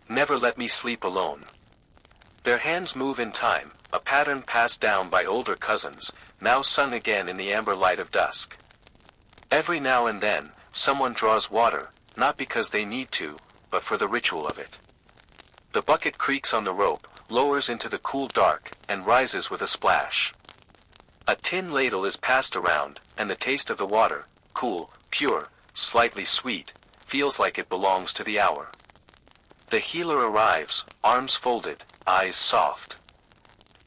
Never let me sleep alone. Their hands move in time, a pattern passed down by older cousins, now sung again in the amber light of dusk. Every now and then, someone draws water, not because they need to, but for the ritual of it. The bucket creaks on the rope, lowers into the cool dark, and rises with a splash. A tin ladle is passed around, and the taste of the water, cool, pure, slightly sweet, feels like it belongs to the hour. The healer arrives, arms folded, eyes soft.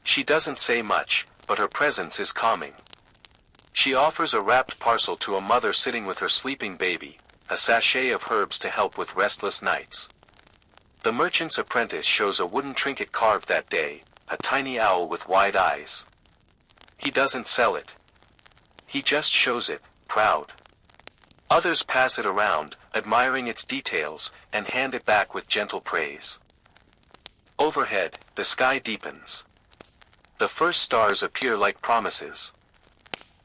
She doesn't say much, but her presence is calming. She offers a wrapped parcel to a mother sitting with her sleeping baby, a sachet of herbs to help with restless nights. The merchant's apprentice shows a wooden trinket carved that day, a tiny owl with wide eyes. He doesn't sell it. He just shows it, proud. Others pass it around, admiring its details, and hand it back with gentle praise. Overhead, the sky deepens. The first stars appear like promises.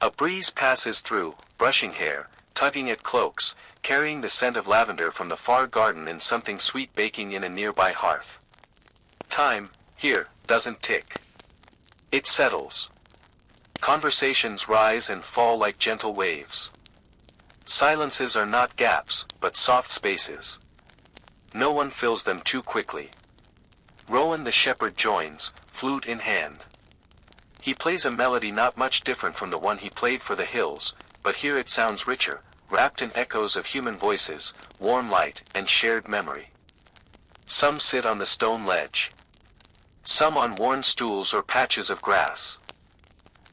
A breeze passes through, brushing hair, tugging at cloaks, carrying the scent of lavender from the far garden and something sweet baking in a nearby hearth. Time, here, doesn't tick. It settles. Conversations rise and fall like gentle waves. Silences are not gaps, but soft spaces. No one fills them too quickly. Rowan the shepherd joins, flute in hand. He plays a melody not much different from the one he played for the hills, but here it sounds richer, wrapped in echoes of human voices, warm light, and shared memory. Some sit on the stone ledge. Some on worn stools or patches of grass.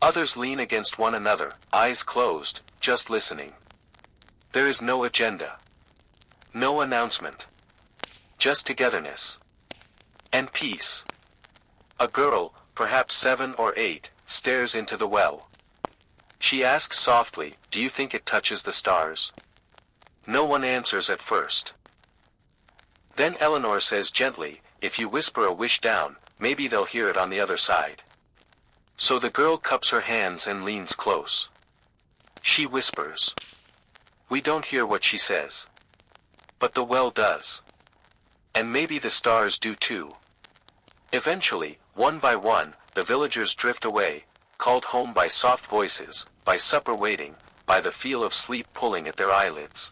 Others lean against one another, eyes closed, just listening. There is no agenda. No announcement. Just togetherness. And peace. A girl, perhaps 7 or 8, stares into the well. She asks softly, "Do you think it touches the stars?" No one answers at first. Then Eleanor says gently, "If you whisper a wish down, maybe they'll hear it on the other side." So the girl cups her hands and leans close. She whispers. We don't hear what she says. But the well does. And maybe the stars do too. Eventually, one by one, the villagers drift away, called home by soft voices, by supper waiting, by the feel of sleep pulling at their eyelids.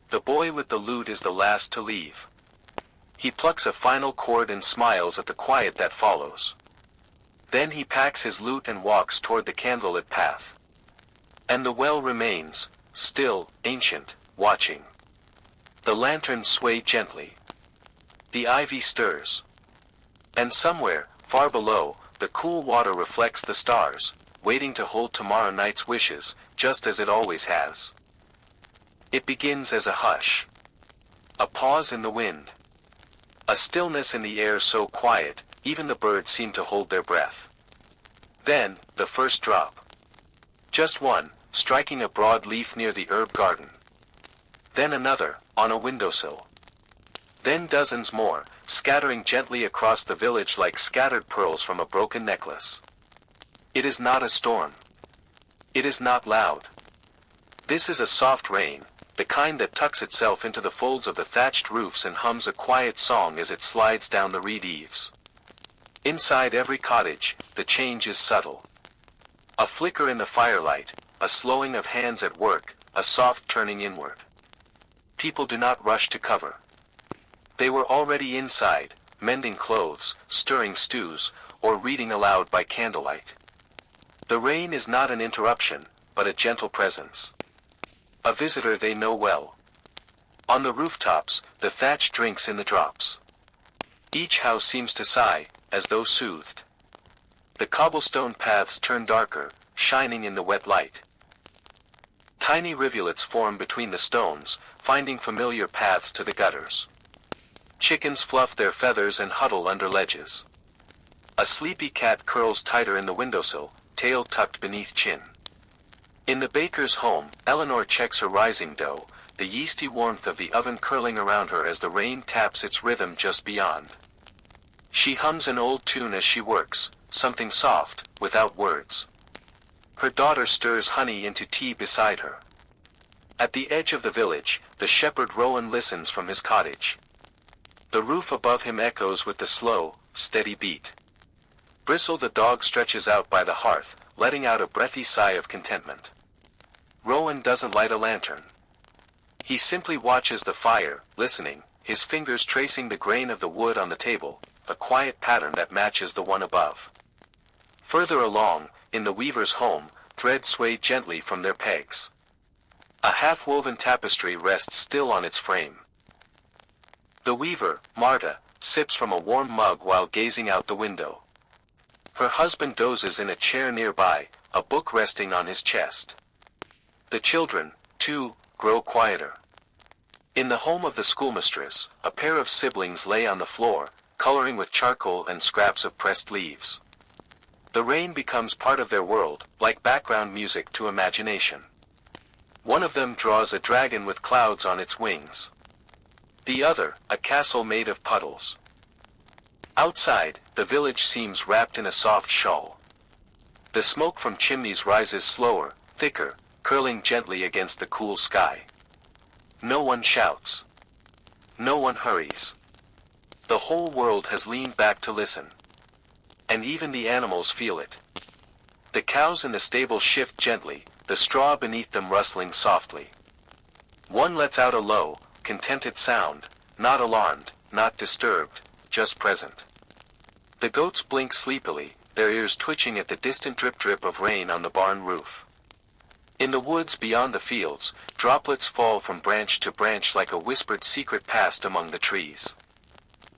The boy with the lute is the last to leave. He plucks a final chord and smiles at the quiet that follows. Then he packs his lute and walks toward the candlelit path. And the well remains, still, ancient, watching. The lanterns sway gently. The ivy stirs. And somewhere, far below, the cool water reflects the stars, waiting to hold tomorrow night's wishes, just as it always has. It begins as a hush. A pause in the wind. A stillness in the air so quiet, even the birds seem to hold their breath. Then, the first drop. Just one, striking a broad leaf near the herb garden. Then another, on a windowsill. Then dozens more, scattering gently across the village like scattered pearls from a broken necklace. It is not a storm. It is not loud. This is a soft rain, the kind that tucks itself into the folds of the thatched roofs and hums a quiet song as it slides down the reed eaves. Inside every cottage, the change is subtle. A flicker in the firelight, a slowing of hands at work, a soft turning inward. People do not rush to cover. They were already inside, mending clothes, stirring stews, or reading aloud by candlelight. The rain is not an interruption, but a gentle presence. A visitor they know well. On the rooftops, the thatch drinks in the drops. Each house seems to sigh, as though soothed. The cobblestone paths turn darker, shining in the wet light. Tiny rivulets form between the stones, finding familiar paths to the gutters. Chickens fluff their feathers and huddle under ledges. A sleepy cat curls tighter in the windowsill, tail tucked beneath chin. In the baker's home, Eleanor checks her rising dough, the yeasty warmth of the oven curling around her as the rain taps its rhythm just beyond. She hums an old tune as she works, something soft, without words. Her daughter stirs honey into tea beside her. At the edge of the village, the shepherd Rowan listens from his cottage. The roof above him echoes with the slow, steady beat. Bristle the dog stretches out by the hearth, letting out a breathy sigh of contentment. Rowan doesn't light a lantern. He simply watches the fire, listening, his fingers tracing the grain of the wood on the table, a quiet pattern that matches the one above. Further along, in the weaver's home, threads sway gently from their pegs. A half-woven tapestry rests still on its frame. The weaver, Marta, sips from a warm mug while gazing out the window. Her husband dozes in a chair nearby, a book resting on his chest. The children, too, grow quieter. In the home of the schoolmistress, a pair of siblings lay on the floor, coloring with charcoal and scraps of pressed leaves. The rain becomes part of their world, like background music to imagination. One of them draws a dragon with clouds on its wings. The other, a castle made of puddles. Outside, the village seems wrapped in a soft shawl. The smoke from chimneys rises slower, thicker, curling gently against the cool sky. No one shouts. No one hurries. The whole world has leaned back to listen. And even the animals feel it. The cows in the stable shift gently, the straw beneath them rustling softly. One lets out a low, contented sound, not alarmed, not disturbed, just present. The goats blink sleepily, their ears twitching at the distant drip-drip of rain on the barn roof. In the woods beyond the fields, droplets fall from branch to branch like a whispered secret past among the trees.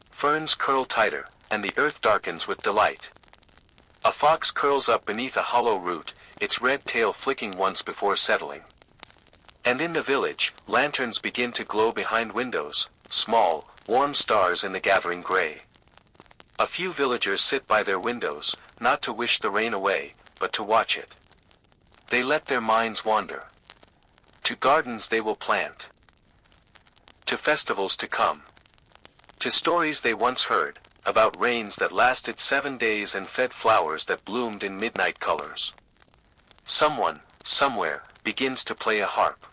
Ferns curl tighter, and the earth darkens with delight. A fox curls up beneath a hollow root, its red tail flicking once before settling. And in the village, lanterns begin to glow behind windows, small, warm stars in the gathering gray. A few villagers sit by their windows, not to wish the rain away, but to watch it. They let their minds wander. To gardens they will plant. To festivals to come. To stories they once heard, about rains that lasted 7 days and fed flowers that bloomed in midnight colors. Someone, somewhere, begins to play a harp.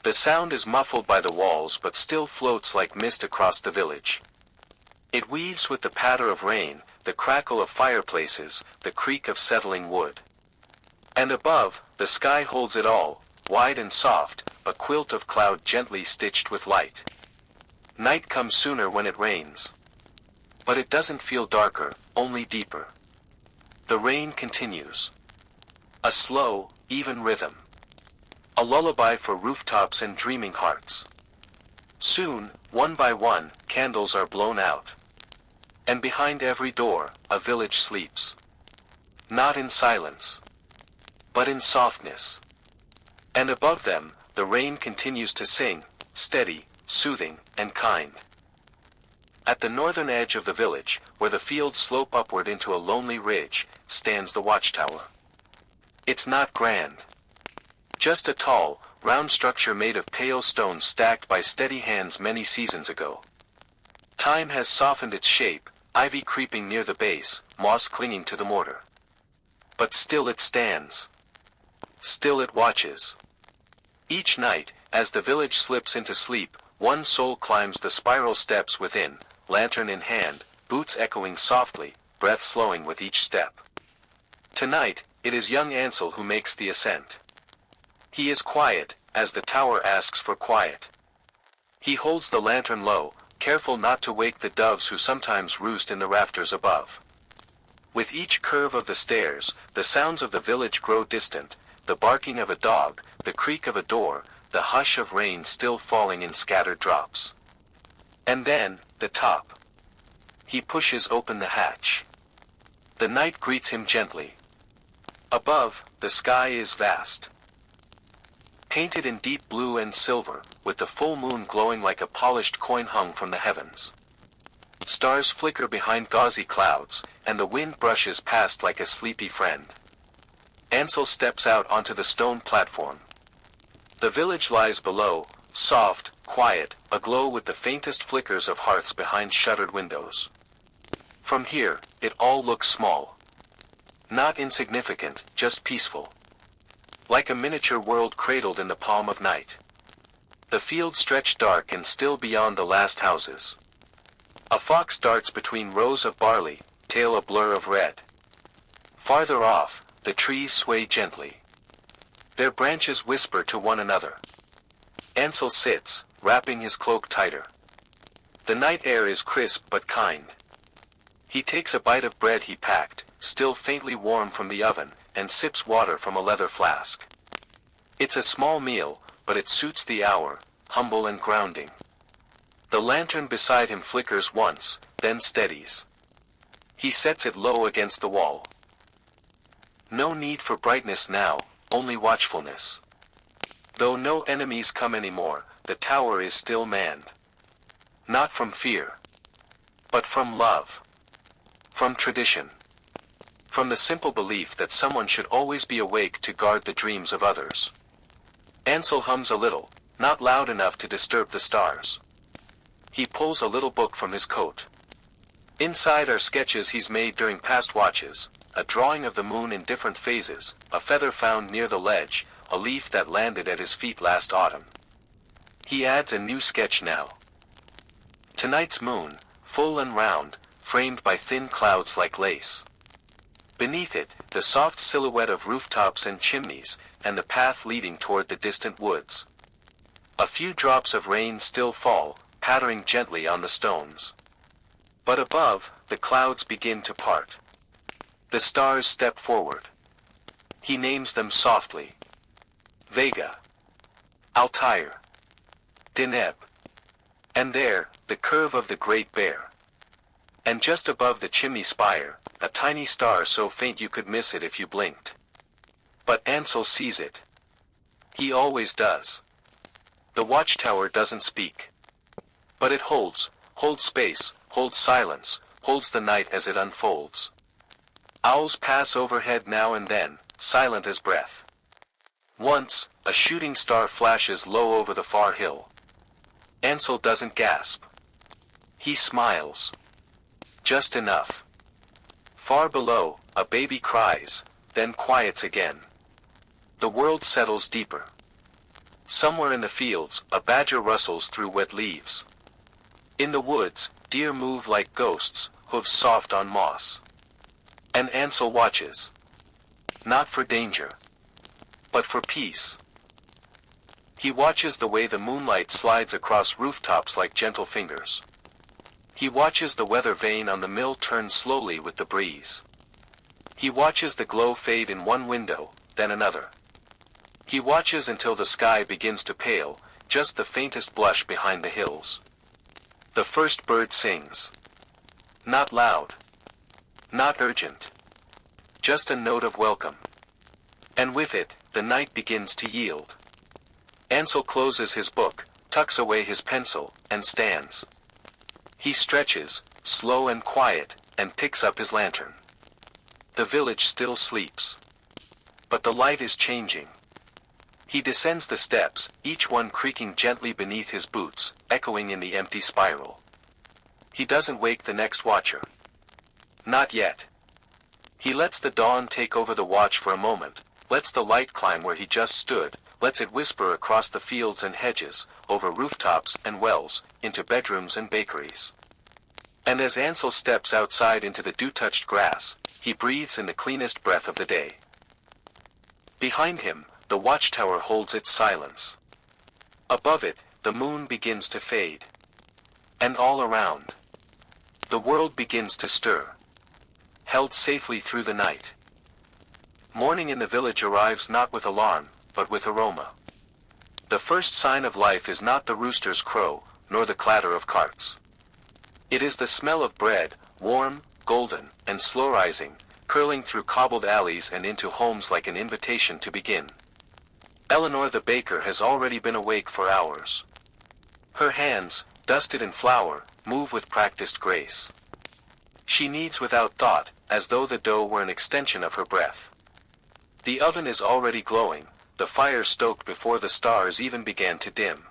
The sound is muffled by the walls but still floats like mist across the village. It weaves with the patter of rain, the crackle of fireplaces, the creak of settling wood. And above, the sky holds it all, wide and soft, a quilt of cloud gently stitched with light. Night comes sooner when it rains. But it doesn't feel darker, only deeper. The rain continues. A slow, even rhythm. A lullaby for rooftops and dreaming hearts. Soon, one by one, candles are blown out. And behind every door, a village sleeps. Not in silence, but in softness. And above them, the rain continues to sing, steady, soothing, and kind. At the northern edge of the village, where the fields slope upward into a lonely ridge, stands the watchtower. It's not grand. Just a tall, round structure made of pale stones stacked by steady hands many seasons ago. Time has softened its shape, ivy creeping near the base, moss clinging to the mortar. But still it stands. Still it watches. Each night, as the village slips into sleep, one soul climbs the spiral steps within, lantern in hand, boots echoing softly, breath slowing with each step. Tonight, it is young Ansel who makes the ascent. He is quiet, as the tower asks for quiet. He holds the lantern low, careful not to wake the doves who sometimes roost in the rafters above. With each curve of the stairs, the sounds of the village grow distant, the barking of a dog, the creak of a door, the hush of rain still falling in scattered drops. And then, the top. He pushes open the hatch. The night greets him gently. Above, the sky is vast. Painted in deep blue and silver, with the full moon glowing like a polished coin hung from the heavens. Stars flicker behind gauzy clouds, and the wind brushes past like a sleepy friend. Ansel steps out onto the stone platform. The village lies below, soft, quiet, aglow with the faintest flickers of hearths behind shuttered windows. From here, it all looks small. Not insignificant, just peaceful. Like a miniature world cradled in the palm of night. The fields stretch dark and still beyond the last houses. A fox darts between rows of barley, tail a blur of red. Farther off, the trees sway gently. Their branches whisper to one another. Ansel sits, wrapping his cloak tighter. The night air is crisp but kind. He takes a bite of bread he packed, still faintly warm from the oven, and sips water from a leather flask. It's a small meal, but it suits the hour, humble and grounding. The lantern beside him flickers once, then steadies. He sets it low against the wall. No need for brightness now, only watchfulness. Though no enemies come anymore, the tower is still manned. Not from fear, but from love. From tradition. From the simple belief that someone should always be awake to guard the dreams of others. Ansel hums a little, not loud enough to disturb the stars. He pulls a little book from his coat. Inside are sketches he's made during past watches, a drawing of the moon in different phases, a feather found near the ledge, a leaf that landed at his feet last autumn. He adds a new sketch now. Tonight's moon, full and round, framed by thin clouds like lace. Beneath it, the soft silhouette of rooftops and chimneys, and the path leading toward the distant woods. A few drops of rain still fall, pattering gently on the stones. But above, the clouds begin to part. The stars step forward. He names them softly. Vega. Altair. Deneb. And there, the curve of the Great Bear. And just above the chimney spire, a tiny star so faint you could miss it if you blinked. But Ansel sees it. He always does. The watchtower doesn't speak. But it holds space, holds silence, holds the night as it unfolds. Owls pass overhead now and then, silent as breath. Once, a shooting star flashes low over the far hill. Ansel doesn't gasp. He smiles. Just enough. Far below, a baby cries, then quiets again. The world settles deeper. Somewhere in the fields, a badger rustles through wet leaves. In the woods, deer move like ghosts, hooves soft on moss. And Ansel watches. Not for danger, but for peace. He watches the way the moonlight slides across rooftops like gentle fingers. He watches the weather vane on the mill turn slowly with the breeze. He watches the glow fade in one window, then another. He watches until the sky begins to pale, just the faintest blush behind the hills. The first bird sings. Not loud. Not urgent. Just a note of welcome. And with it, the night begins to yield. Ansel closes his book, tucks away his pencil, and stands. He stretches, slow and quiet, and picks up his lantern. The village still sleeps. But the light is changing. He descends the steps, each one creaking gently beneath his boots, echoing in the empty spiral. He doesn't wake the next watcher. Not yet. He lets the dawn take over the watch for a moment, lets the light climb where he just stood, lets it whisper across the fields and hedges, over rooftops and wells, into bedrooms and bakeries. And as Ansel steps outside into the dew-touched grass, he breathes in the cleanest breath of the day. Behind him, the watchtower holds its silence. Above it, the moon begins to fade. And all around, the world begins to stir. Held safely through the night. Morning in the village arrives not with alarm, but with aroma. The first sign of life is not the rooster's crow, nor the clatter of carts. It is the smell of bread, warm, golden, and slow-rising, curling through cobbled alleys and into homes like an invitation to begin. Eleanor the baker has already been awake for hours. Her hands, dusted in flour, move with practiced grace. She kneads without thought, as though the dough were an extension of her breath. The oven is already glowing, the fire stoked before the stars even began to dim.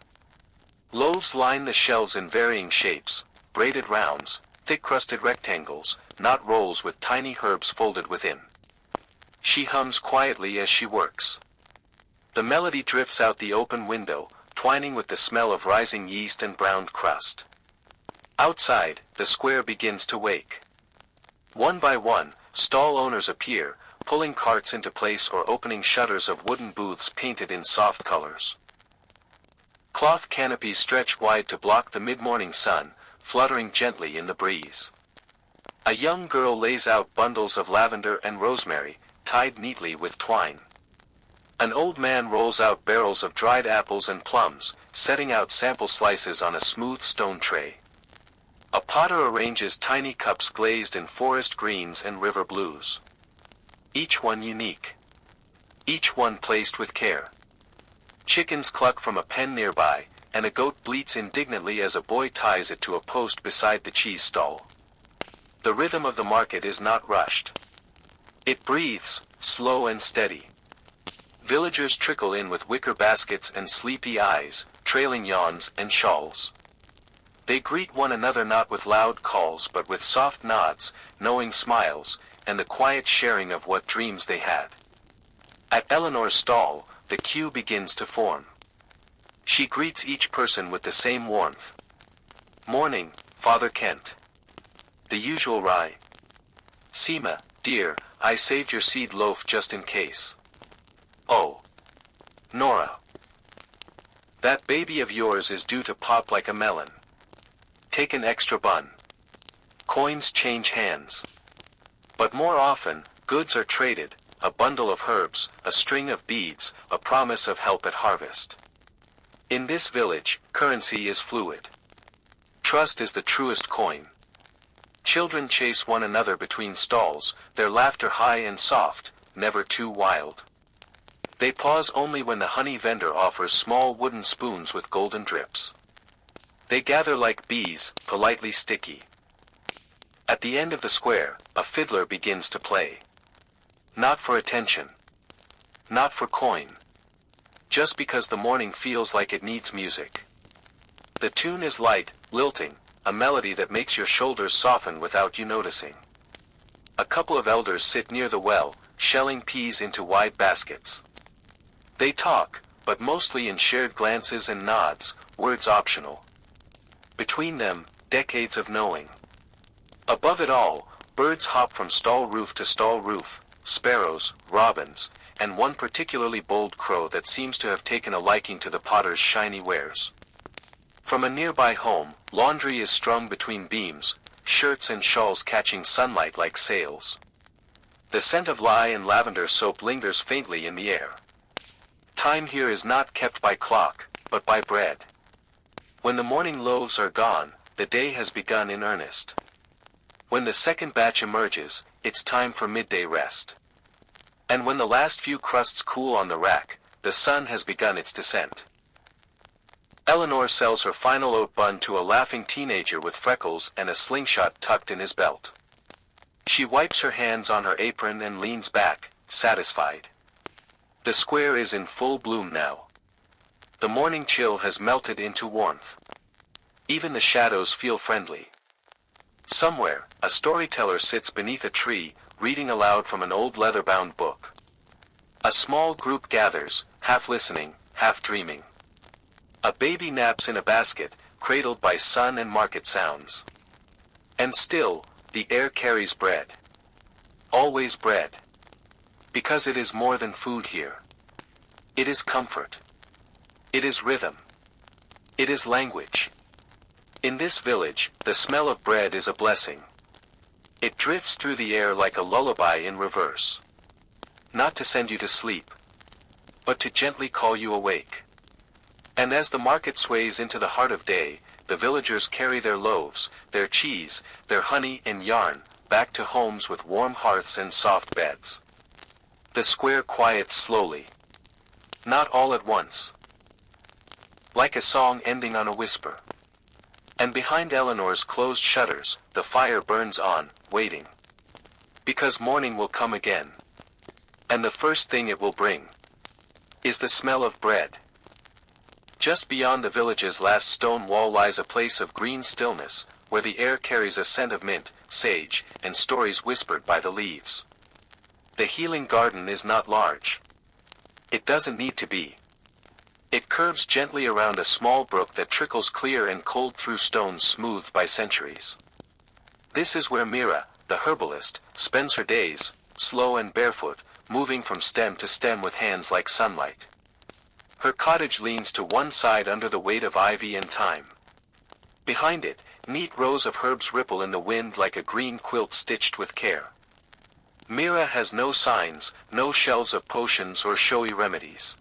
Loaves line the shelves in varying shapes, braided rounds, thick-crusted rectangles, not rolls with tiny herbs folded within. She hums quietly as she works. The melody drifts out the open window, twining with the smell of rising yeast and browned crust. Outside, the square begins to wake. One by one, stall owners appear, pulling carts into place or opening shutters of wooden booths painted in soft colors. Cloth canopies stretch wide to block the mid-morning sun, fluttering gently in the breeze. A young girl lays out bundles of lavender and rosemary, tied neatly with twine. An old man rolls out barrels of dried apples and plums, setting out sample slices on a smooth stone tray. A potter arranges tiny cups glazed in forest greens and river blues. Each one unique. Each one placed with care. Chickens cluck from a pen nearby, and a goat bleats indignantly as a boy ties it to a post beside the cheese stall. The rhythm of the market is not rushed. It breathes, slow and steady. Villagers trickle in with wicker baskets and sleepy eyes, trailing yawns and shawls. They greet one another not with loud calls but with soft nods, knowing smiles, and the quiet sharing of what dreams they had. At Eleanor's stall, the queue begins to form. She greets each person with the same warmth. Morning, Father Kent. The usual rye. Seema, dear, I saved your seed loaf just in case. Oh. Nora. That baby of yours is due to pop like a melon. Take an extra bun. Coins change hands. But more often, goods are traded, a bundle of herbs, a string of beads, a promise of help at harvest. In this village, currency is fluid. Trust is the truest coin. Children chase one another between stalls, their laughter high and soft, never too wild. They pause only when the honey vendor offers small wooden spoons with golden drips. They gather like bees, politely sticky. At the end of the square, a fiddler begins to play. Not for attention. Not for coin. Just because the morning feels like it needs music. The tune is light, lilting, a melody that makes your shoulders soften without you noticing. A couple of elders sit near the well, shelling peas into wide baskets. They talk, but mostly in shared glances and nods, words optional. Between them, decades of knowing. Above it all, birds hop from stall roof to stall roof, sparrows, robins, and one particularly bold crow that seems to have taken a liking to the potter's shiny wares. From a nearby home, laundry is strung between beams, shirts and shawls catching sunlight like sails. The scent of lye and lavender soap lingers faintly in the air. Time here is not kept by clock, but by bread. When the morning loaves are gone, the day has begun in earnest. When the second batch emerges, it's time for midday rest. And when the last few crusts cool on the rack, the sun has begun its descent. Eleanor sells her final oat bun to a laughing teenager with freckles and a slingshot tucked in his belt. She wipes her hands on her apron and leans back, satisfied. The square is in full bloom now. The morning chill has melted into warmth. Even the shadows feel friendly. Somewhere, a storyteller sits beneath a tree, reading aloud from an old leather-bound book. A small group gathers, half listening, half dreaming. A baby naps in a basket, cradled by sun and market sounds. And still, the air carries bread. Always bread. Because it is more than food here. It is comfort. It is rhythm. It is language. In this village, the smell of bread is a blessing. It drifts through the air like a lullaby in reverse. Not to send you to sleep, but to gently call you awake. And as the market sways into the heart of day, the villagers carry their loaves, their cheese, their honey and yarn, back to homes with warm hearths and soft beds. The square quiets slowly. Not all at once. Like a song ending on a whisper. And behind Eleanor's closed shutters, the fire burns on, waiting. Because morning will come again. And the first thing it will bring is the smell of bread. Just beyond the village's last stone wall lies a place of green stillness, where the air carries a scent of mint, sage, and stories whispered by the leaves. The healing garden is not large. It doesn't need to be. It curves gently around a small brook that trickles clear and cold through stones smoothed by centuries. This is where Mira, the herbalist, spends her days, slow and barefoot, moving from stem to stem with hands like sunlight. Her cottage leans to one side under the weight of ivy and thyme. Behind it, neat rows of herbs ripple in the wind like a green quilt stitched with care. Mira has no signs, no shelves of potions or showy remedies.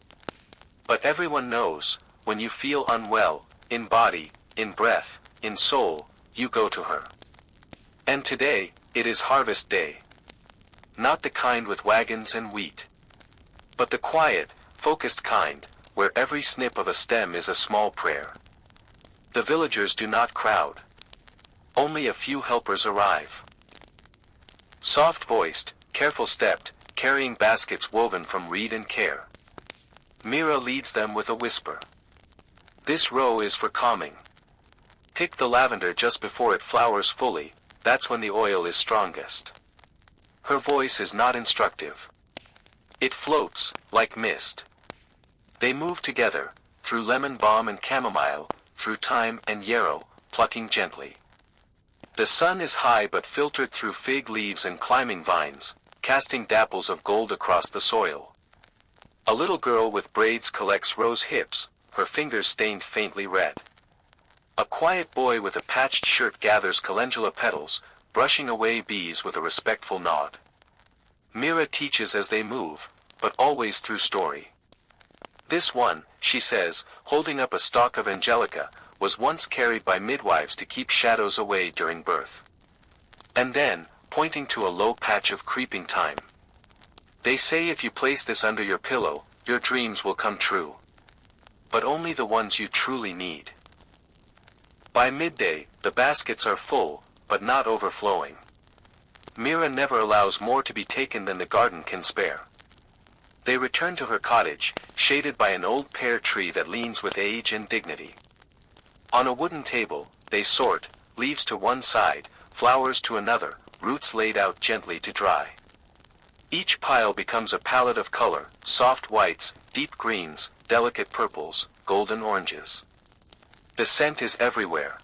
But everyone knows, when you feel unwell, in body, in breath, in soul, you go to her. And today, it is harvest day. Not the kind with wagons and wheat. But the quiet, focused kind, where every snip of a stem is a small prayer. The villagers do not crowd. Only a few helpers arrive. Soft-voiced, careful-stepped, carrying baskets woven from reed and care. Mira leads them with a whisper. This row is for calming. Pick the lavender just before it flowers fully, that's when the oil is strongest. Her voice is not instructive. It floats, like mist. They move together, through lemon balm and chamomile, through thyme and yarrow, plucking gently. The sun is high but filtered through fig leaves and climbing vines, casting dapples of gold across the soil. A little girl with braids collects rose hips, her fingers stained faintly red. A quiet boy with a patched shirt gathers calendula petals, brushing away bees with a respectful nod. Mira teaches as they move, but always through story. This one, she says, holding up a stalk of angelica, was once carried by midwives to keep shadows away during birth. And then, pointing to a low patch of creeping time. They say if you place this under your pillow, your dreams will come true. But only the ones you truly need. By midday, the baskets are full, but not overflowing. Mira never allows more to be taken than the garden can spare. They return to her cottage, shaded by an old pear tree that leans with age and dignity. On a wooden table, they sort, leaves to one side, flowers to another, roots laid out gently to dry. Each pile becomes a palette of color, soft whites, deep greens, delicate purples, golden oranges. The scent is everywhere.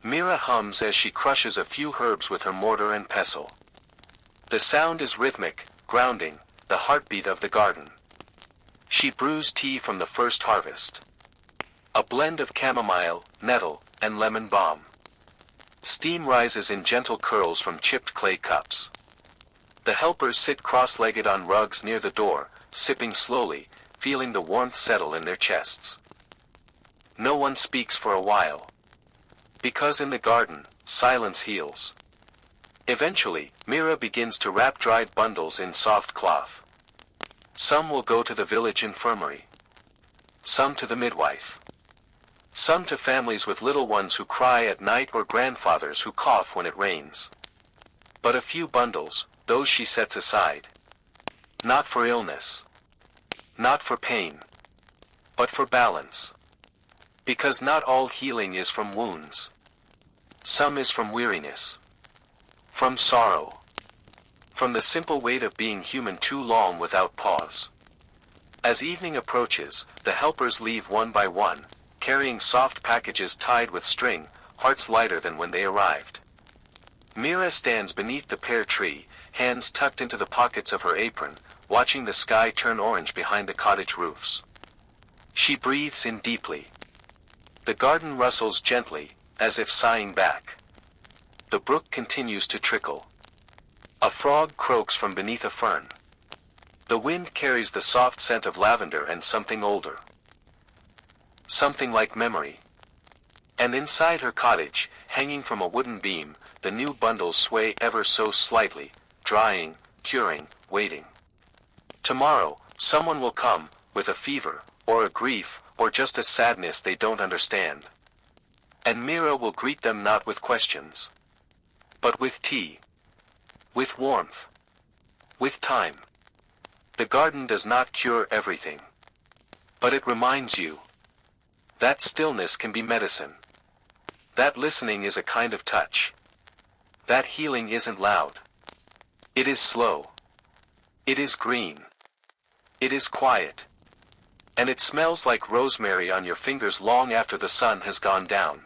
Mira hums as she crushes a few herbs with her mortar and pestle. The sound is rhythmic, grounding, the heartbeat of the garden. She brews tea from the first harvest. A blend of chamomile, nettle, and lemon balm. Steam rises in gentle curls from chipped clay cups. The helpers sit cross-legged on rugs near the door, sipping slowly, feeling the warmth settle in their chests. No one speaks for a while. Because in the garden, silence heals. Eventually, Mira begins to wrap dried bundles in soft cloth. Some will go to the village infirmary. Some to the midwife. Some to families with little ones who cry at night or grandfathers who cough when it rains. But a few bundles, those she sets aside. Not for illness. Not for pain. But for balance. Because not all healing is from wounds. Some is from weariness. From sorrow. From the simple weight of being human too long without pause. As evening approaches, the helpers leave one by one, carrying soft packages tied with string, hearts lighter than when they arrived. Mira stands beneath the pear tree, hands tucked into the pockets of her apron, watching the sky turn orange behind the cottage roofs. She breathes in deeply. The garden rustles gently, as if sighing back. The brook continues to trickle. A frog croaks from beneath a fern. The wind carries the soft scent of lavender and something older. Something like memory. And inside her cottage, hanging from a wooden beam, the new bundles sway ever so slightly, drying, curing, waiting. Tomorrow, someone will come, with a fever, or a grief, or just a sadness they don't understand. And Mira will greet them not with questions, but with tea. With warmth. With time. The garden does not cure everything. But it reminds you. That stillness can be medicine. That listening is a kind of touch. That healing isn't loud. It is slow. It is green. It is quiet. And it smells like rosemary on your fingers long after the sun has gone down.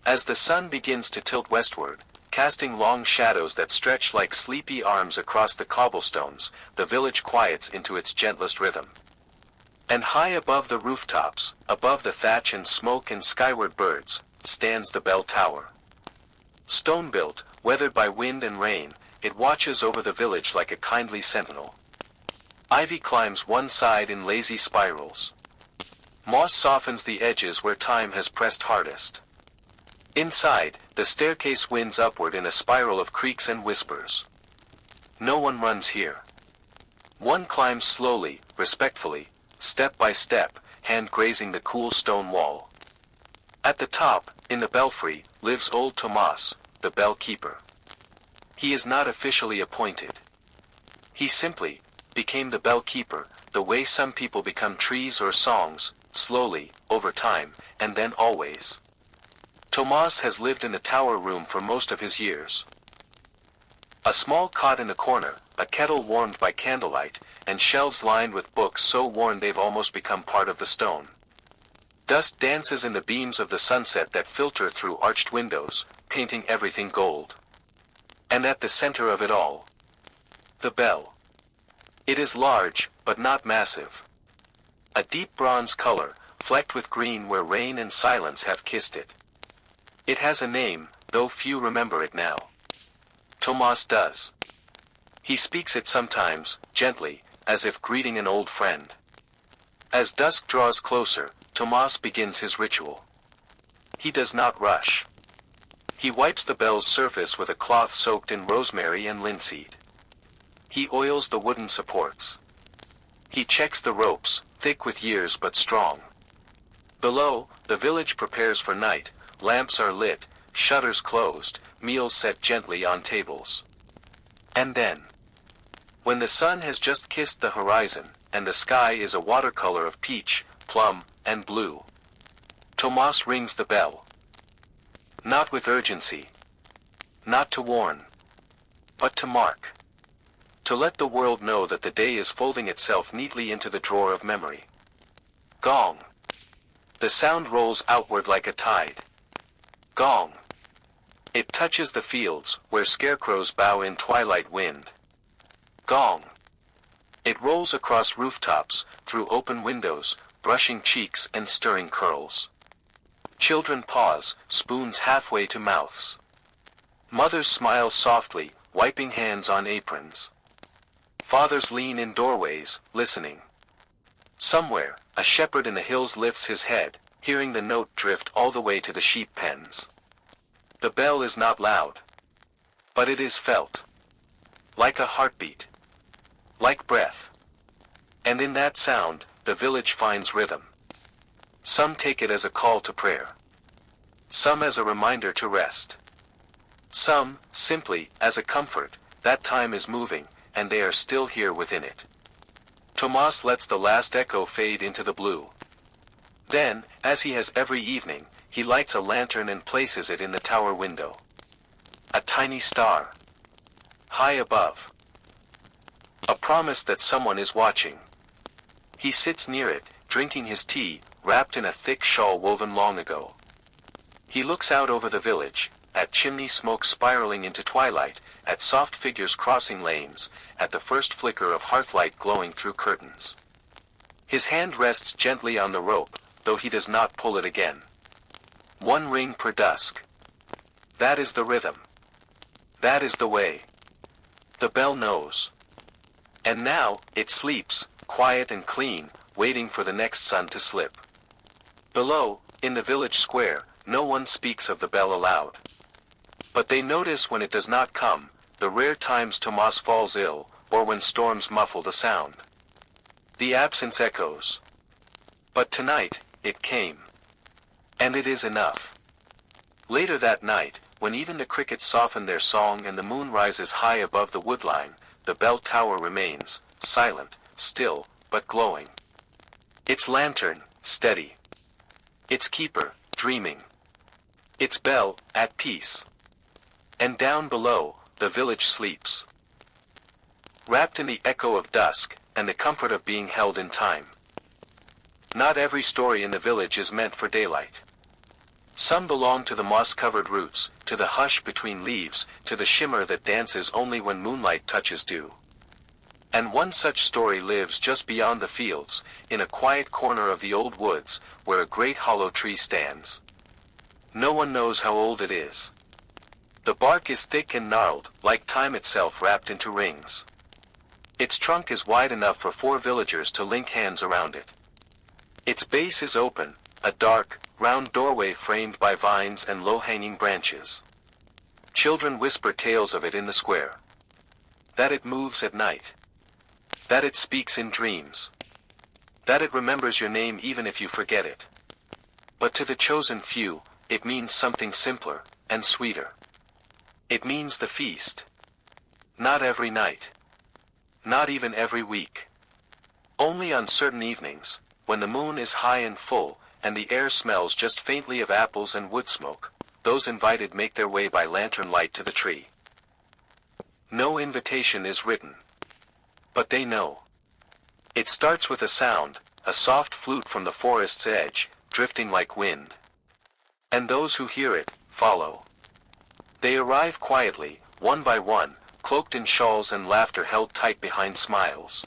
As the sun begins to tilt westward, casting long shadows that stretch like sleepy arms across the cobblestones, the village quiets into its gentlest rhythm. And high above the rooftops, above the thatch and smoke and skyward birds, stands the bell tower. Stone-built, weathered by wind and rain, it watches over the village like a kindly sentinel. Ivy climbs one side in lazy spirals. Moss softens the edges where time has pressed hardest. Inside, the staircase winds upward in a spiral of creaks and whispers. No one runs here. One climbs slowly, respectfully, step by step, hand grazing the cool stone wall. At the top, in the belfry, lives old Tomas, the bell keeper. He is not officially appointed. He simply became the bell keeper, the way some people become trees or songs, slowly, over time, and then always. Tomas has lived in the tower room for most of his years. A small cot in the corner, a kettle warmed by candlelight, and shelves lined with books so worn they've almost become part of the stone. Dust dances in the beams of the sunset that filter through arched windows, painting everything gold. And at the center of it all, the bell. It is large, but not massive. A deep bronze color, flecked with green where rain and silence have kissed it. It has a name, though few remember it now. Tomas does. He speaks it sometimes, gently, as if greeting an old friend. As dusk draws closer, Tomas begins his ritual. He does not rush. He wipes the bell's surface with a cloth soaked in rosemary and linseed. He oils the wooden supports. He checks the ropes, thick with years but strong. Below, the village prepares for night, lamps are lit, shutters closed, meals set gently on tables. And then, when the sun has just kissed the horizon, and the sky is a watercolor of peach, plum, and blue, Tomas rings the bell. Not with urgency. Not to warn. But to mark. To let the world know that the day is folding itself neatly into the drawer of memory. Gong. The sound rolls outward like a tide. Gong. It touches the fields, where scarecrows bow in twilight wind. Gong. It rolls across rooftops, through open windows, brushing cheeks and stirring curls. Children pause, spoons halfway to mouths. Mothers smile softly, wiping hands on aprons. Fathers lean in doorways, listening. Somewhere, a shepherd in the hills lifts his head, hearing the note drift all the way to the sheep pens. The bell is not loud. But it is felt. Like a heartbeat. Like breath. And in that sound, the village finds rhythm. Some take it as a call to prayer. Some as a reminder to rest. Some, simply, as a comfort, that time is moving, and they are still here within it. Tomas lets the last echo fade into the blue. Then, as he has every evening, he lights a lantern and places it in the tower window. A tiny star. High above. A promise that someone is watching. He sits near it, drinking his tea, wrapped in a thick shawl woven long ago. He looks out over the village, at chimney smoke spiraling into twilight, at soft figures crossing lanes, at the first flicker of hearthlight glowing through curtains. His hand rests gently on the rope, though he does not pull it again. One ring per dusk. That is the rhythm. That is the way. The bell knows. And now, it sleeps, quiet and clean, waiting for the next sun to slip. Below, in the village square, no one speaks of the bell aloud. But they notice when it does not come, the rare times Tomas falls ill, or when storms muffle the sound. The absence echoes. But tonight, it came. And it is enough. Later that night, when even the crickets soften their song and the moon rises high above the woodline, the bell tower remains, silent, still, but glowing. Its lantern, steady. Its keeper, dreaming. Its bell, at peace. And down below, the village sleeps. Wrapped in the echo of dusk, and the comfort of being held in time. Not every story in the village is meant for daylight. Some belong to the moss-covered roots, to the hush between leaves, to the shimmer that dances only when moonlight touches dew. And one such story lives just beyond the fields, in a quiet corner of the old woods, where a great hollow tree stands. No one knows how old it is. The bark is thick and gnarled, like time itself wrapped into rings. Its trunk is wide enough for 4 villagers to link hands around it. Its base is open, a dark, round doorway framed by vines and low-hanging branches. Children whisper tales of it in the square. That it moves at night. That it speaks in dreams. That it remembers your name even if you forget it. But to the chosen few, it means something simpler, and sweeter. It means the feast. Not every night. Not even every week. Only on certain evenings, when the moon is high and full, and the air smells just faintly of apples and wood smoke, those invited make their way by lantern light to the tree. No invitation is written. But they know. It starts with a sound, a soft flute from the forest's edge, drifting like wind. And those who hear it, follow. They arrive quietly, one by one, cloaked in shawls and laughter held tight behind smiles.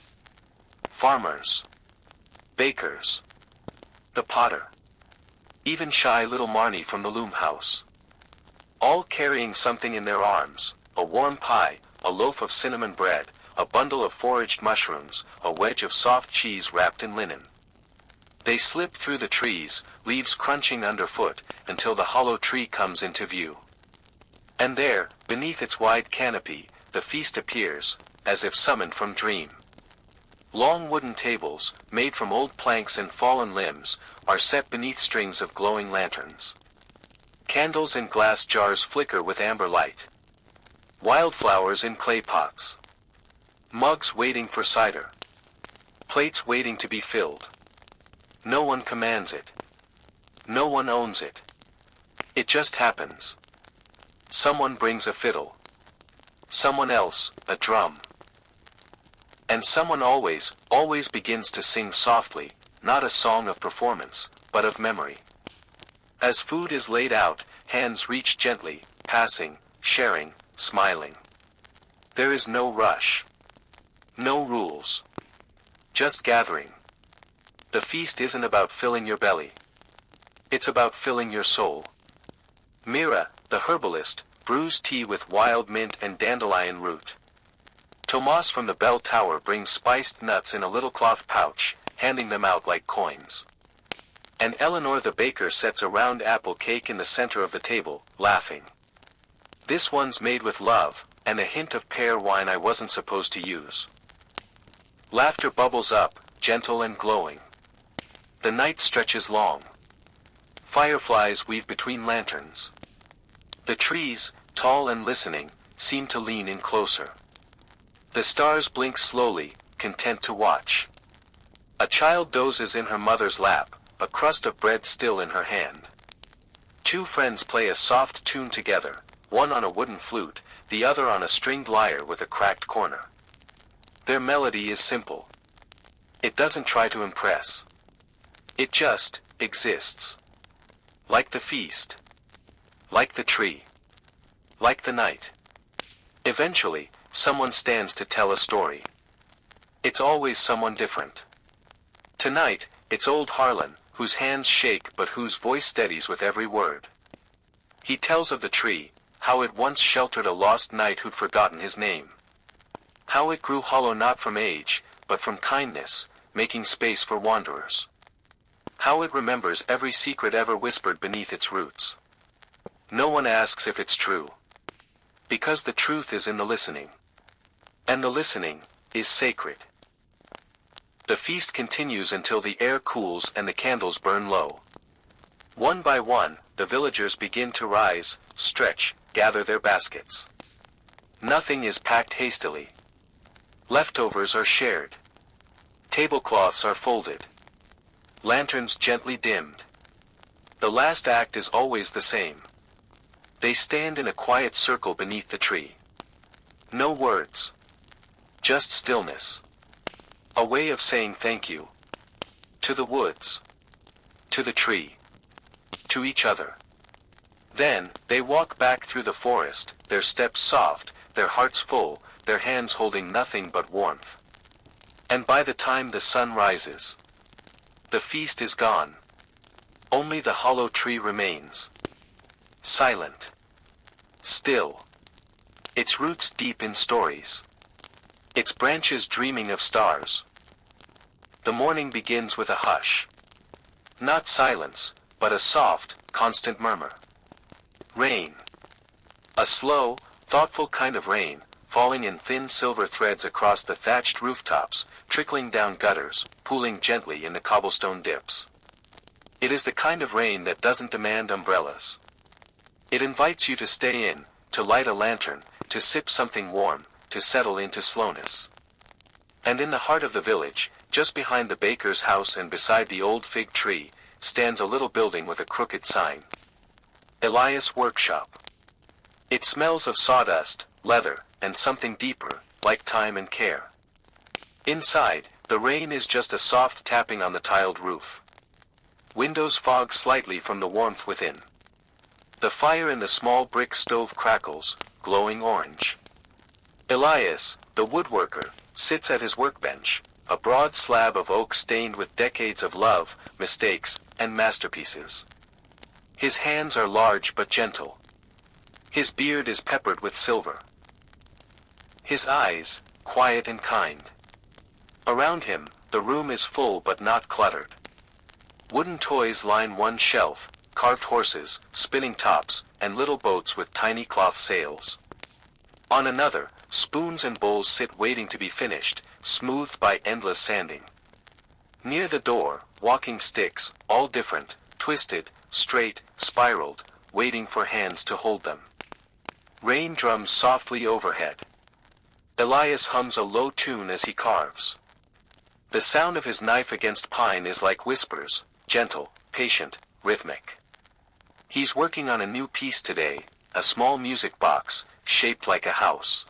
Farmers. Bakers. The potter. Even shy little Marnie from the loom house. All carrying something in their arms, a warm pie, a loaf of cinnamon bread, a bundle of foraged mushrooms, a wedge of soft cheese wrapped in linen. They slip through the trees, leaves crunching underfoot, until the hollow tree comes into view. And there, beneath its wide canopy, the feast appears, as if summoned from dream. Long wooden tables, made from old planks and fallen limbs, are set beneath strings of glowing lanterns. Candles in glass jars flicker with amber light. Wildflowers in clay pots. Mugs waiting for cider. Plates waiting to be filled. No one commands it. No one owns it. It just happens. Someone brings a fiddle. Someone else, a drum. And someone always begins to sing softly, not a song of performance, but of memory. As food is laid out, hands reach gently, passing, sharing, smiling. There is no rush. No rules. Just gathering. The feast isn't about filling your belly. It's about filling your soul. Mira, the herbalist, brews tea with wild mint and dandelion root. Tomas from the bell tower brings spiced nuts in a little cloth pouch, handing them out like coins. And Eleanor the baker sets a round apple cake in the center of the table, laughing. This one's made with love, and a hint of pear wine I wasn't supposed to use. Laughter bubbles up, gentle and glowing. The night stretches long. Fireflies weave between lanterns. The trees, tall and listening, seem to lean in closer. The stars blink slowly, content to watch. A child dozes in her mother's lap, a crust of bread still in her hand. Two friends play a soft tune together, one on a wooden flute, the other on a stringed lyre with a cracked corner. Their melody is simple. It doesn't try to impress. It just exists. Like the feast. Like the tree. Like the night. Eventually, someone stands to tell a story. It's always someone different. Tonight, it's old Harlan, whose hands shake but whose voice steadies with every word. He tells of the tree, how it once sheltered a lost knight who'd forgotten his name. How it grew hollow not from age, but from kindness, making space for wanderers. How it remembers every secret ever whispered beneath its roots. No one asks if it's true. Because the truth is in the listening. And the listening is sacred. The feast continues until the air cools and the candles burn low. One by one, the villagers begin to rise, stretch, gather their baskets. Nothing is packed hastily. Leftovers are shared. Tablecloths are folded. Lanterns gently dimmed. The last act is always the same. They stand in a quiet circle beneath the tree. No words. Just stillness. A way of saying thank you. To the woods. To the tree. To each other. Then, they walk back through the forest, their steps soft, their hearts full, their hands holding nothing but warmth. And by the time the sun rises, the feast is gone. Only the hollow tree remains. Silent. Still. Its roots deep in stories. Its branches dreaming of stars. The morning begins with a hush. Not silence, but a soft, constant murmur. Rain. A slow, thoughtful kind of rain, falling in thin silver threads across the thatched rooftops, trickling down gutters, pooling gently in the cobblestone dips. It is the kind of rain that doesn't demand umbrellas. It invites you to stay in, to light a lantern, to sip something warm, to settle into slowness. And in the heart of the village, just behind the baker's house and beside the old fig tree, stands a little building with a crooked sign. Elias Workshop. It smells of sawdust, leather, and something deeper, like time and care. Inside, the rain is just a soft tapping on the tiled roof. Windows fog slightly from the warmth within. The fire in the small brick stove crackles, glowing orange. Elias, the woodworker, sits at his workbench, a broad slab of oak stained with decades of love, mistakes, and masterpieces. His hands are large but gentle. His beard is peppered with silver. His eyes, quiet and kind. Around him, the room is full but not cluttered. Wooden toys line one shelf, carved horses, spinning tops, and little boats with tiny cloth sails. On another, spoons and bowls sit waiting to be finished, smoothed by endless sanding. Near the door, walking sticks, all different, twisted, straight, spiraled, waiting for hands to hold them. Rain drums softly overhead. Elias hums a low tune as he carves. The sound of his knife against pine is like whispers, gentle, patient, rhythmic. He's working on a new piece today, a small music box, shaped like a house.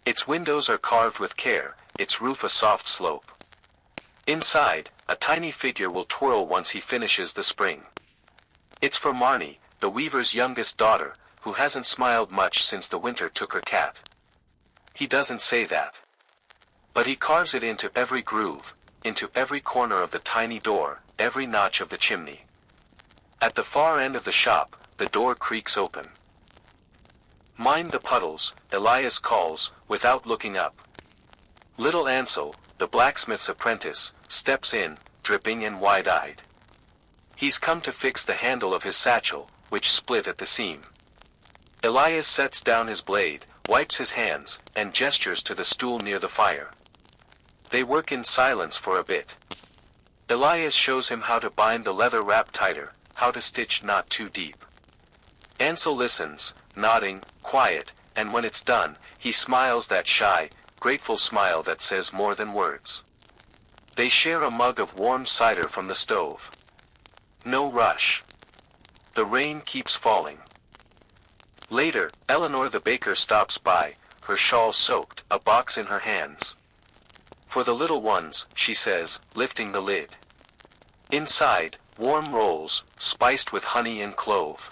Its windows are carved with care, its roof a soft slope. Inside, a tiny figure will twirl once he finishes the spring. It's for Marnie, the weaver's youngest daughter, who hasn't smiled much since the winter took her cat. He doesn't say that. But he carves it into every groove, into every corner of the tiny door, every notch of the chimney. At the far end of the shop, the door creaks open. "Mind the puddles," Elias calls, without looking up. Little Ansel, the blacksmith's apprentice, steps in, dripping and wide-eyed. He's come to fix the handle of his satchel, which split at the seam. Elias sets down his blade, wipes his hands, and gestures to the stool near the fire. They work in silence for a bit. Elias shows him how to bind the leather wrap tighter, how to stitch not too deep. Ansel listens, nodding, quiet, and when it's done, he smiles that shy, grateful smile that says more than words. They share a mug of warm cider from the stove. No rush. The rain keeps falling. Later, Eleanor the baker stops by, her shawl soaked, a box in her hands. "For the little ones," she says, lifting the lid. Inside, warm rolls, spiced with honey and clove.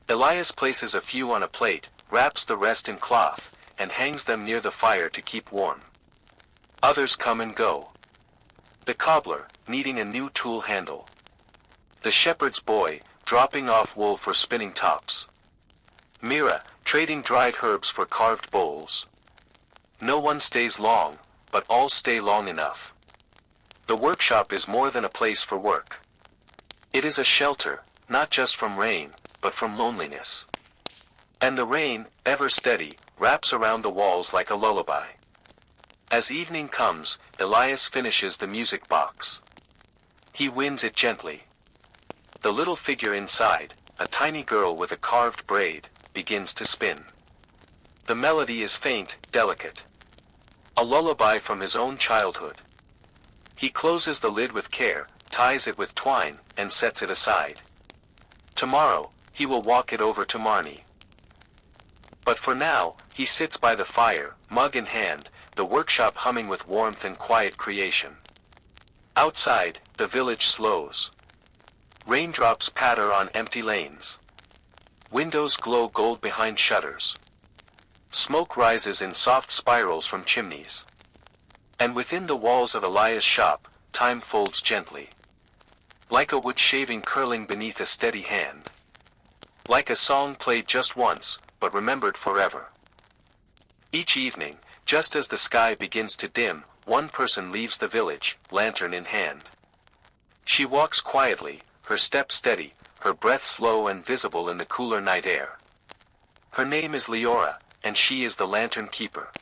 Elias places a few on a plate, wraps the rest in cloth, and hangs them near the fire to keep warm. Others come and go. The cobbler, needing a new tool handle. The shepherd's boy, dropping off wool for spinning tops. Mira, trading dried herbs for carved bowls. No one stays long, but all stay long enough. The workshop is more than a place for work. It is a shelter, not just from rain, but from loneliness. And the rain, ever steady, wraps around the walls like a lullaby. As evening comes, Elias finishes the music box. He winds it gently. The little figure inside, a tiny girl with a carved braid, begins to spin. The melody is faint, delicate. A lullaby from his own childhood. He closes the lid with care, ties it with twine, and sets it aside. Tomorrow, he will walk it over to Marnie. But for now, he sits by the fire, mug in hand, the workshop humming with warmth and quiet creation. Outside, the village slows. Raindrops patter on empty lanes. Windows glow gold behind shutters. Smoke rises in soft spirals from chimneys. And within the walls of Elias' shop, time folds gently. Like a wood shaving curling beneath a steady hand. Like a song played just once, but remembered forever. Each evening, just as the sky begins to dim, one person leaves the village, lantern in hand. She walks quietly, her step steady, her breath slow and visible in the cooler night air. Her name is Leora, and she is the lantern keeper.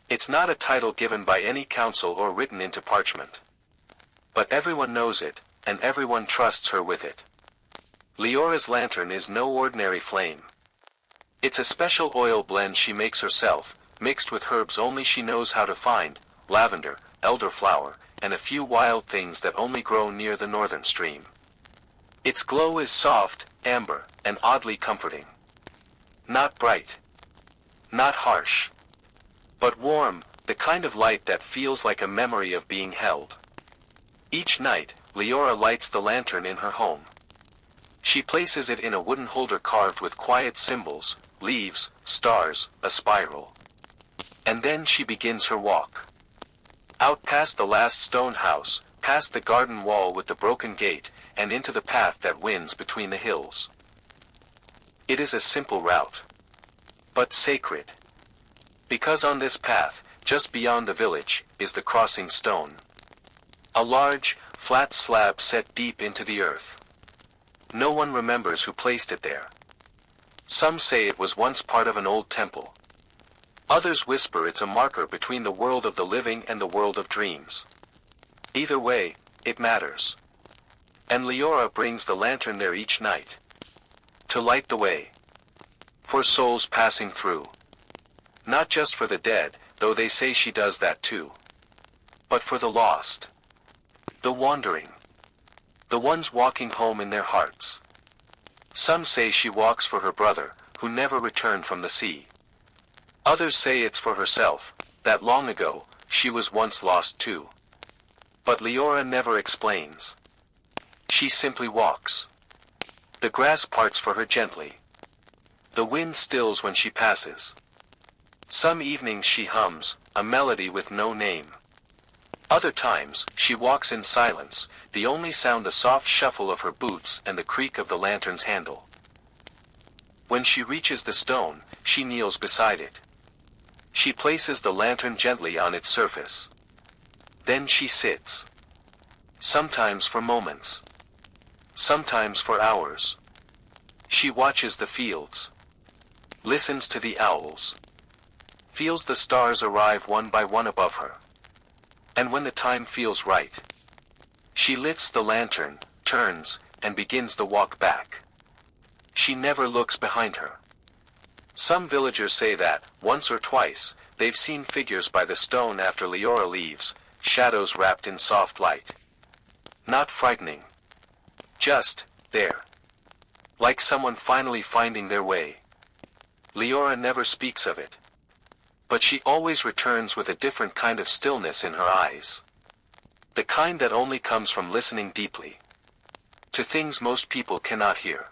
It's not a title given by any council or written into parchment. But everyone knows it, and everyone trusts her with it. Leora's lantern is no ordinary flame. It's a special oil blend she makes herself, mixed with herbs only she knows how to find, lavender, elderflower, and a few wild things that only grow near the northern stream. Its glow is soft, amber, and oddly comforting. Not bright. Not harsh. But warm, the kind of light that feels like a memory of being held. Each night, Leora lights the lantern in her home. She places it in a wooden holder carved with quiet symbols, leaves, stars, a spiral. And then she begins her walk. Out past the last stone house, past the garden wall with the broken gate, and into the path that winds between the hills. It is a simple route. But sacred. Because on this path, just beyond the village, is the crossing stone. A large, flat slab set deep into the earth. No one remembers who placed it there. Some say it was once part of an old temple. Others whisper it's a marker between the world of the living and the world of dreams. Either way, it matters. And Leora brings the lantern there each night. To light the way. For souls passing through. Not just for the dead, though they say she does that too. But for the lost. The wandering. The ones walking home in their hearts. Some say she walks for her brother, who never returned from the sea. Others say it's for herself, that long ago, she was once lost too. But Leora never explains. She simply walks. The grass parts for her gently. The wind stills when she passes. Some evenings she hums, a melody with no name. Other times, she walks in silence, the only sound the soft shuffle of her boots and the creak of the lantern's handle. When she reaches the stone, she kneels beside it. She places the lantern gently on its surface. Then she sits. Sometimes for moments. Sometimes for hours. She watches the fields. Listens to the owls. Feels the stars arrive one by one above her. And when the time feels right, she lifts the lantern, turns, and begins the walk back. She never looks behind her. Some villagers say that, once or twice, they've seen figures by the stone after Leora leaves, shadows wrapped in soft light. Not frightening. Just, there. Like someone finally finding their way. Leora never speaks of it. But she always returns with a different kind of stillness in her eyes. The kind that only comes from listening deeply. To things most people cannot hear.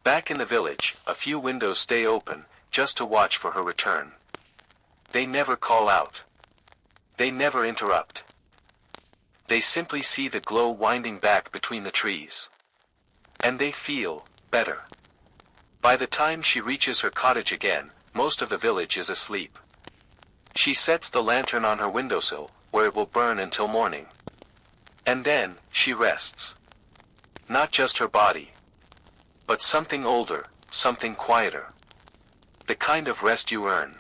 Back in the village, a few windows stay open, just to watch for her return. They never call out. They never interrupt. They simply see the glow winding back between the trees. And they feel better. By the time she reaches her cottage again, most of the village is asleep. She sets the lantern on her windowsill, where it will burn until morning. And then, she rests. Not just her body. But something older, something quieter. The kind of rest you earn.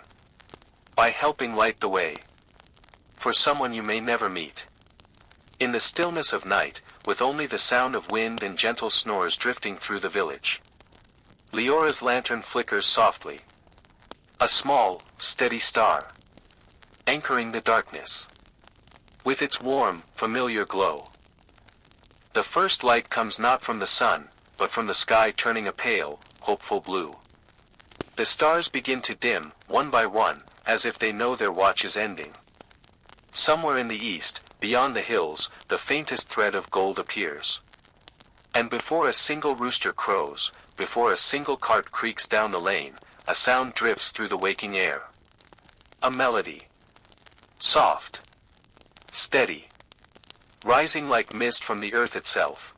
By helping light the way. For someone you may never meet. In the stillness of night, with only the sound of wind and gentle snores drifting through the village. Leora's lantern flickers softly. A small, steady star. Anchoring the darkness. With its warm, familiar glow. The first light comes not from the sun, but from the sky turning a pale, hopeful blue. The stars begin to dim, one by one, as if they know their watch is ending. Somewhere in the east, beyond the hills, the faintest thread of gold appears. And before a single rooster crows, before a single cart creaks down the lane, a sound drifts through the waking air. A melody. Soft. Steady. Rising like mist from the earth itself.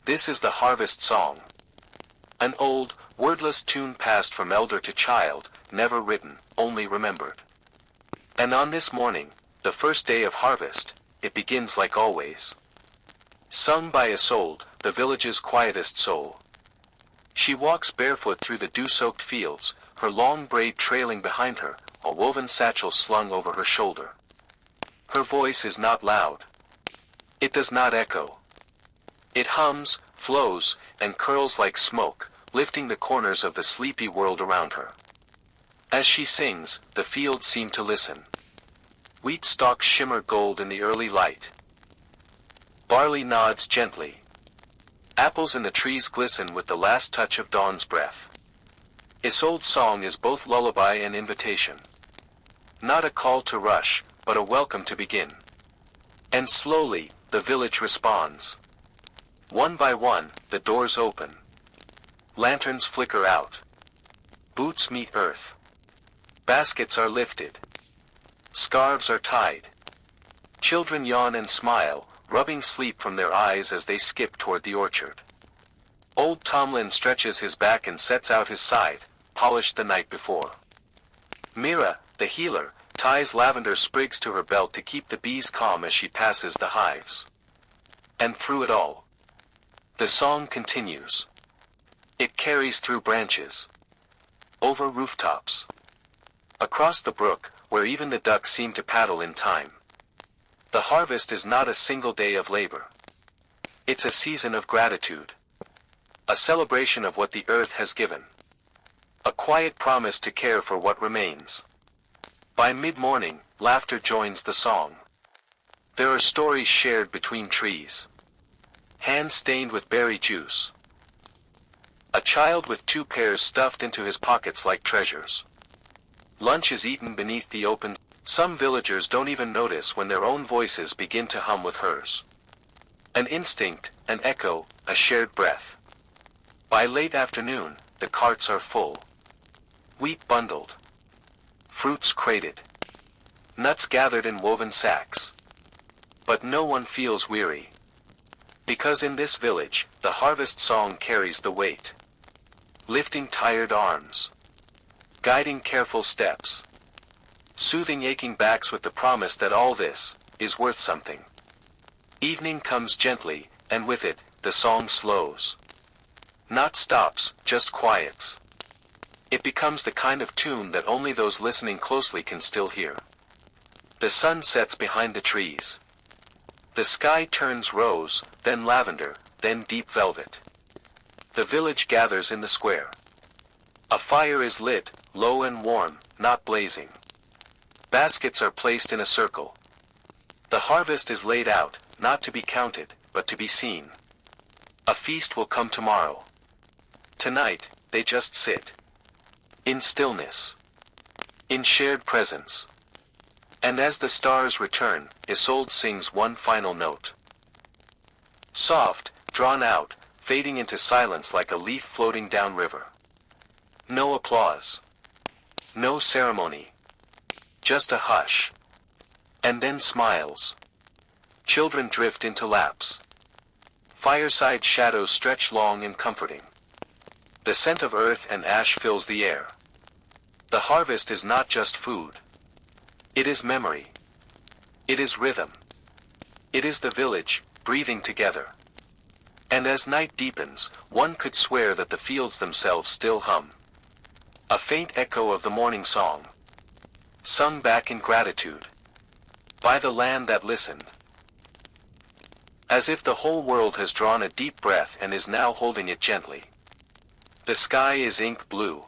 This is the harvest song. An old, wordless tune passed from elder to child, never written, only remembered. And on this morning, the first day of harvest, it begins like always. Sung by Isolde, the village's quietest soul. She walks barefoot through the dew-soaked fields, her long braid trailing behind her, a woven satchel slung over her shoulder. Her voice is not loud. It does not echo. It hums, flows, and curls like smoke, lifting the corners of the sleepy world around her. As she sings, the fields seem to listen. Wheat stalks shimmer gold in the early light. Barley nods gently. Apples in the trees glisten with the last touch of dawn's breath. Isolde's song is both lullaby and invitation. Not a call to rush, but a welcome to begin. And slowly, the village responds. One by one, the doors open. Lanterns flicker out. Boots meet earth. Baskets are lifted. Scarves are tied. Children yawn and smile, rubbing sleep from their eyes as they skip toward the orchard. Old Tomlin stretches his back and sets out his scythe, polished the night before. Mira, the healer, ties lavender sprigs to her belt to keep the bees calm as she passes the hives. And through it all, the song continues. It carries through branches, over rooftops, across the brook, where even the ducks seem to paddle in time. The harvest is not a single day of labor. It's a season of gratitude. A celebration of what the earth has given. A quiet promise to care for what remains. By mid-morning, laughter joins the song. There are stories shared between trees. Hands stained with berry juice. A child with 2 pears stuffed into his pockets like treasures. Lunch is eaten beneath the open. Some villagers don't even notice when their own voices begin to hum with hers. An instinct, an echo, a shared breath. By late afternoon, the carts are full. Wheat bundled. Fruits crated. Nuts gathered in woven sacks. But no one feels weary. Because in this village, the harvest song carries the weight. Lifting tired arms. Guiding careful steps. Soothing aching backs with the promise that all this is worth something. Evening comes gently, and with it, the song slows. Not stops, just quiets. It becomes the kind of tune that only those listening closely can still hear. The sun sets behind the trees. The sky turns rose, then lavender, then deep velvet. The village gathers in the square. A fire is lit, low and warm, not blazing. Baskets are placed in a circle. The harvest is laid out, not to be counted, but to be seen. A feast will come tomorrow. Tonight, they just sit. In stillness. In shared presence. And as the stars return, Isolde sings one final note. Soft, drawn out, fading into silence like a leaf floating downriver. No applause. No ceremony. Just a hush. And then smiles. Children drift into laps. Fireside shadows stretch long and comforting. The scent of earth and ash fills the air. The harvest is not just food. It is memory. It is rhythm. It is the village, breathing together. And as night deepens, one could swear that the fields themselves still hum. A faint echo of the morning song. Sung back in gratitude. By the land that listened. As if the whole world has drawn a deep breath and is now holding it gently. The sky is ink blue.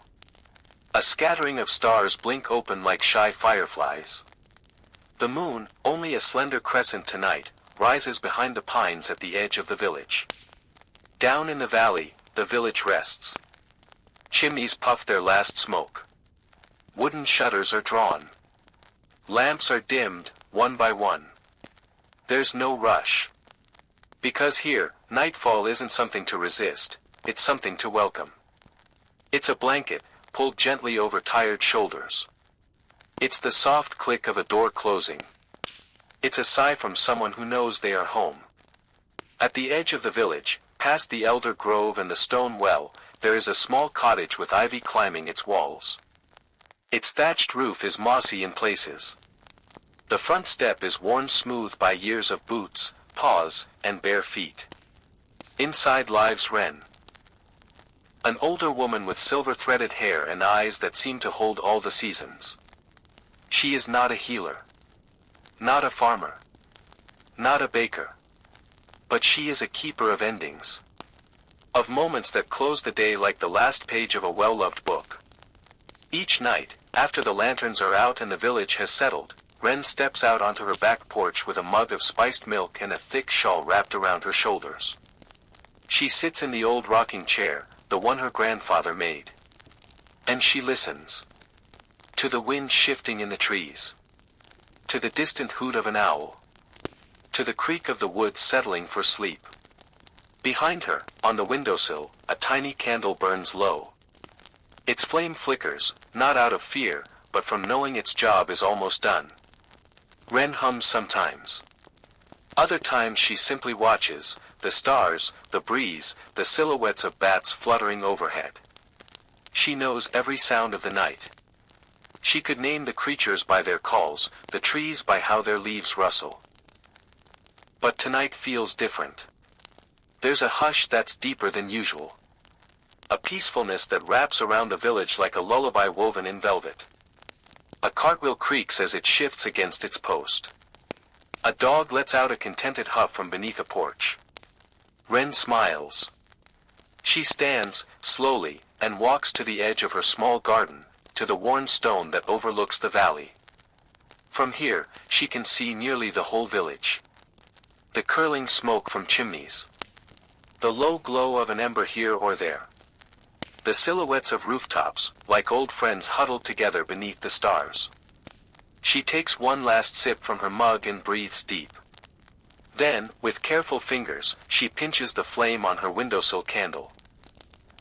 A scattering of stars blink open like shy fireflies. The moon, only a slender crescent tonight, rises behind the pines at the edge of the village. Down in the valley, the village rests. Chimneys puff their last smoke. Wooden shutters are drawn. Lamps are dimmed, one by one. There's no rush. Because here, nightfall isn't something to resist, it's something to welcome. It's a blanket, pulled gently over tired shoulders. It's the soft click of a door closing. It's a sigh from someone who knows they are home. At the edge of the village, past the elder grove and the stone well, there is a small cottage with ivy climbing its walls. Its thatched roof is mossy in places. The front step is worn smooth by years of boots, paws, and bare feet. Inside lives wren. An older woman with silver-threaded hair and eyes that seem to hold all the seasons. She is not a healer. Not a farmer. Not a baker. But she is a keeper of endings. Of moments that close the day like the last page of a well-loved book. Each night, after the lanterns are out and the village has settled, Wren steps out onto her back porch with a mug of spiced milk and a thick shawl wrapped around her shoulders. She sits in the old rocking chair, the one her grandfather made. And she listens. To the wind shifting in the trees. To the distant hoot of an owl. To the creak of the woods settling for sleep. Behind her, on the windowsill, a tiny candle burns low. Its flame flickers, not out of fear, but from knowing its job is almost done. Wren hums sometimes. Other times she simply watches, the stars, the breeze, the silhouettes of bats fluttering overhead. She knows every sound of the night. She could name the creatures by their calls, the trees by how their leaves rustle. But tonight feels different. There's a hush that's deeper than usual. A peacefulness that wraps around the village like a lullaby woven in velvet. A cartwheel creaks as it shifts against its post. A dog lets out a contented huff from beneath a porch. Wren smiles. She stands, slowly, and walks to the edge of her small garden, to the worn stone that overlooks the valley. From here, she can see nearly the whole village. The curling smoke from chimneys. The low glow of an ember here or there. The silhouettes of rooftops, like old friends huddled together beneath the stars. She takes one last sip from her mug and breathes deep. Then, with careful fingers, she pinches the flame on her windowsill candle.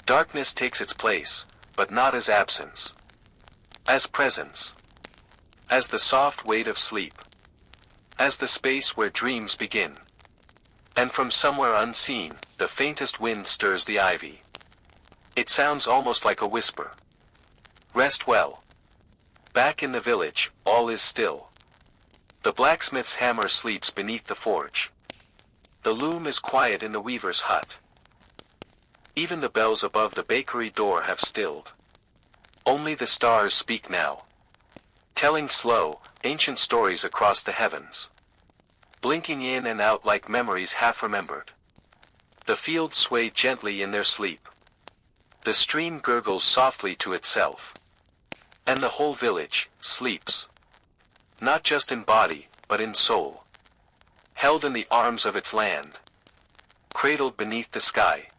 Darkness takes its place, but not as absence. As presence. As the soft weight of sleep. As the space where dreams begin. And from somewhere unseen, the faintest wind stirs the ivy. It sounds almost like a whisper. Rest well. Back in the village, all is still. The blacksmith's hammer sleeps beneath the forge. The loom is quiet in the weaver's hut. Even the bells above the bakery door have stilled. Only the stars speak now. Telling slow, ancient stories across the heavens. Blinking in and out like memories half remembered. The fields sway gently in their sleep. The stream gurgles softly to itself. And the whole village sleeps. Not just in body, but in soul. Held in the arms of its land. Cradled beneath the sky.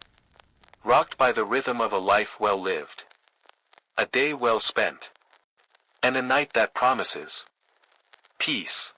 Rocked by the rhythm of a life well lived. A day well spent. And a night that promises peace.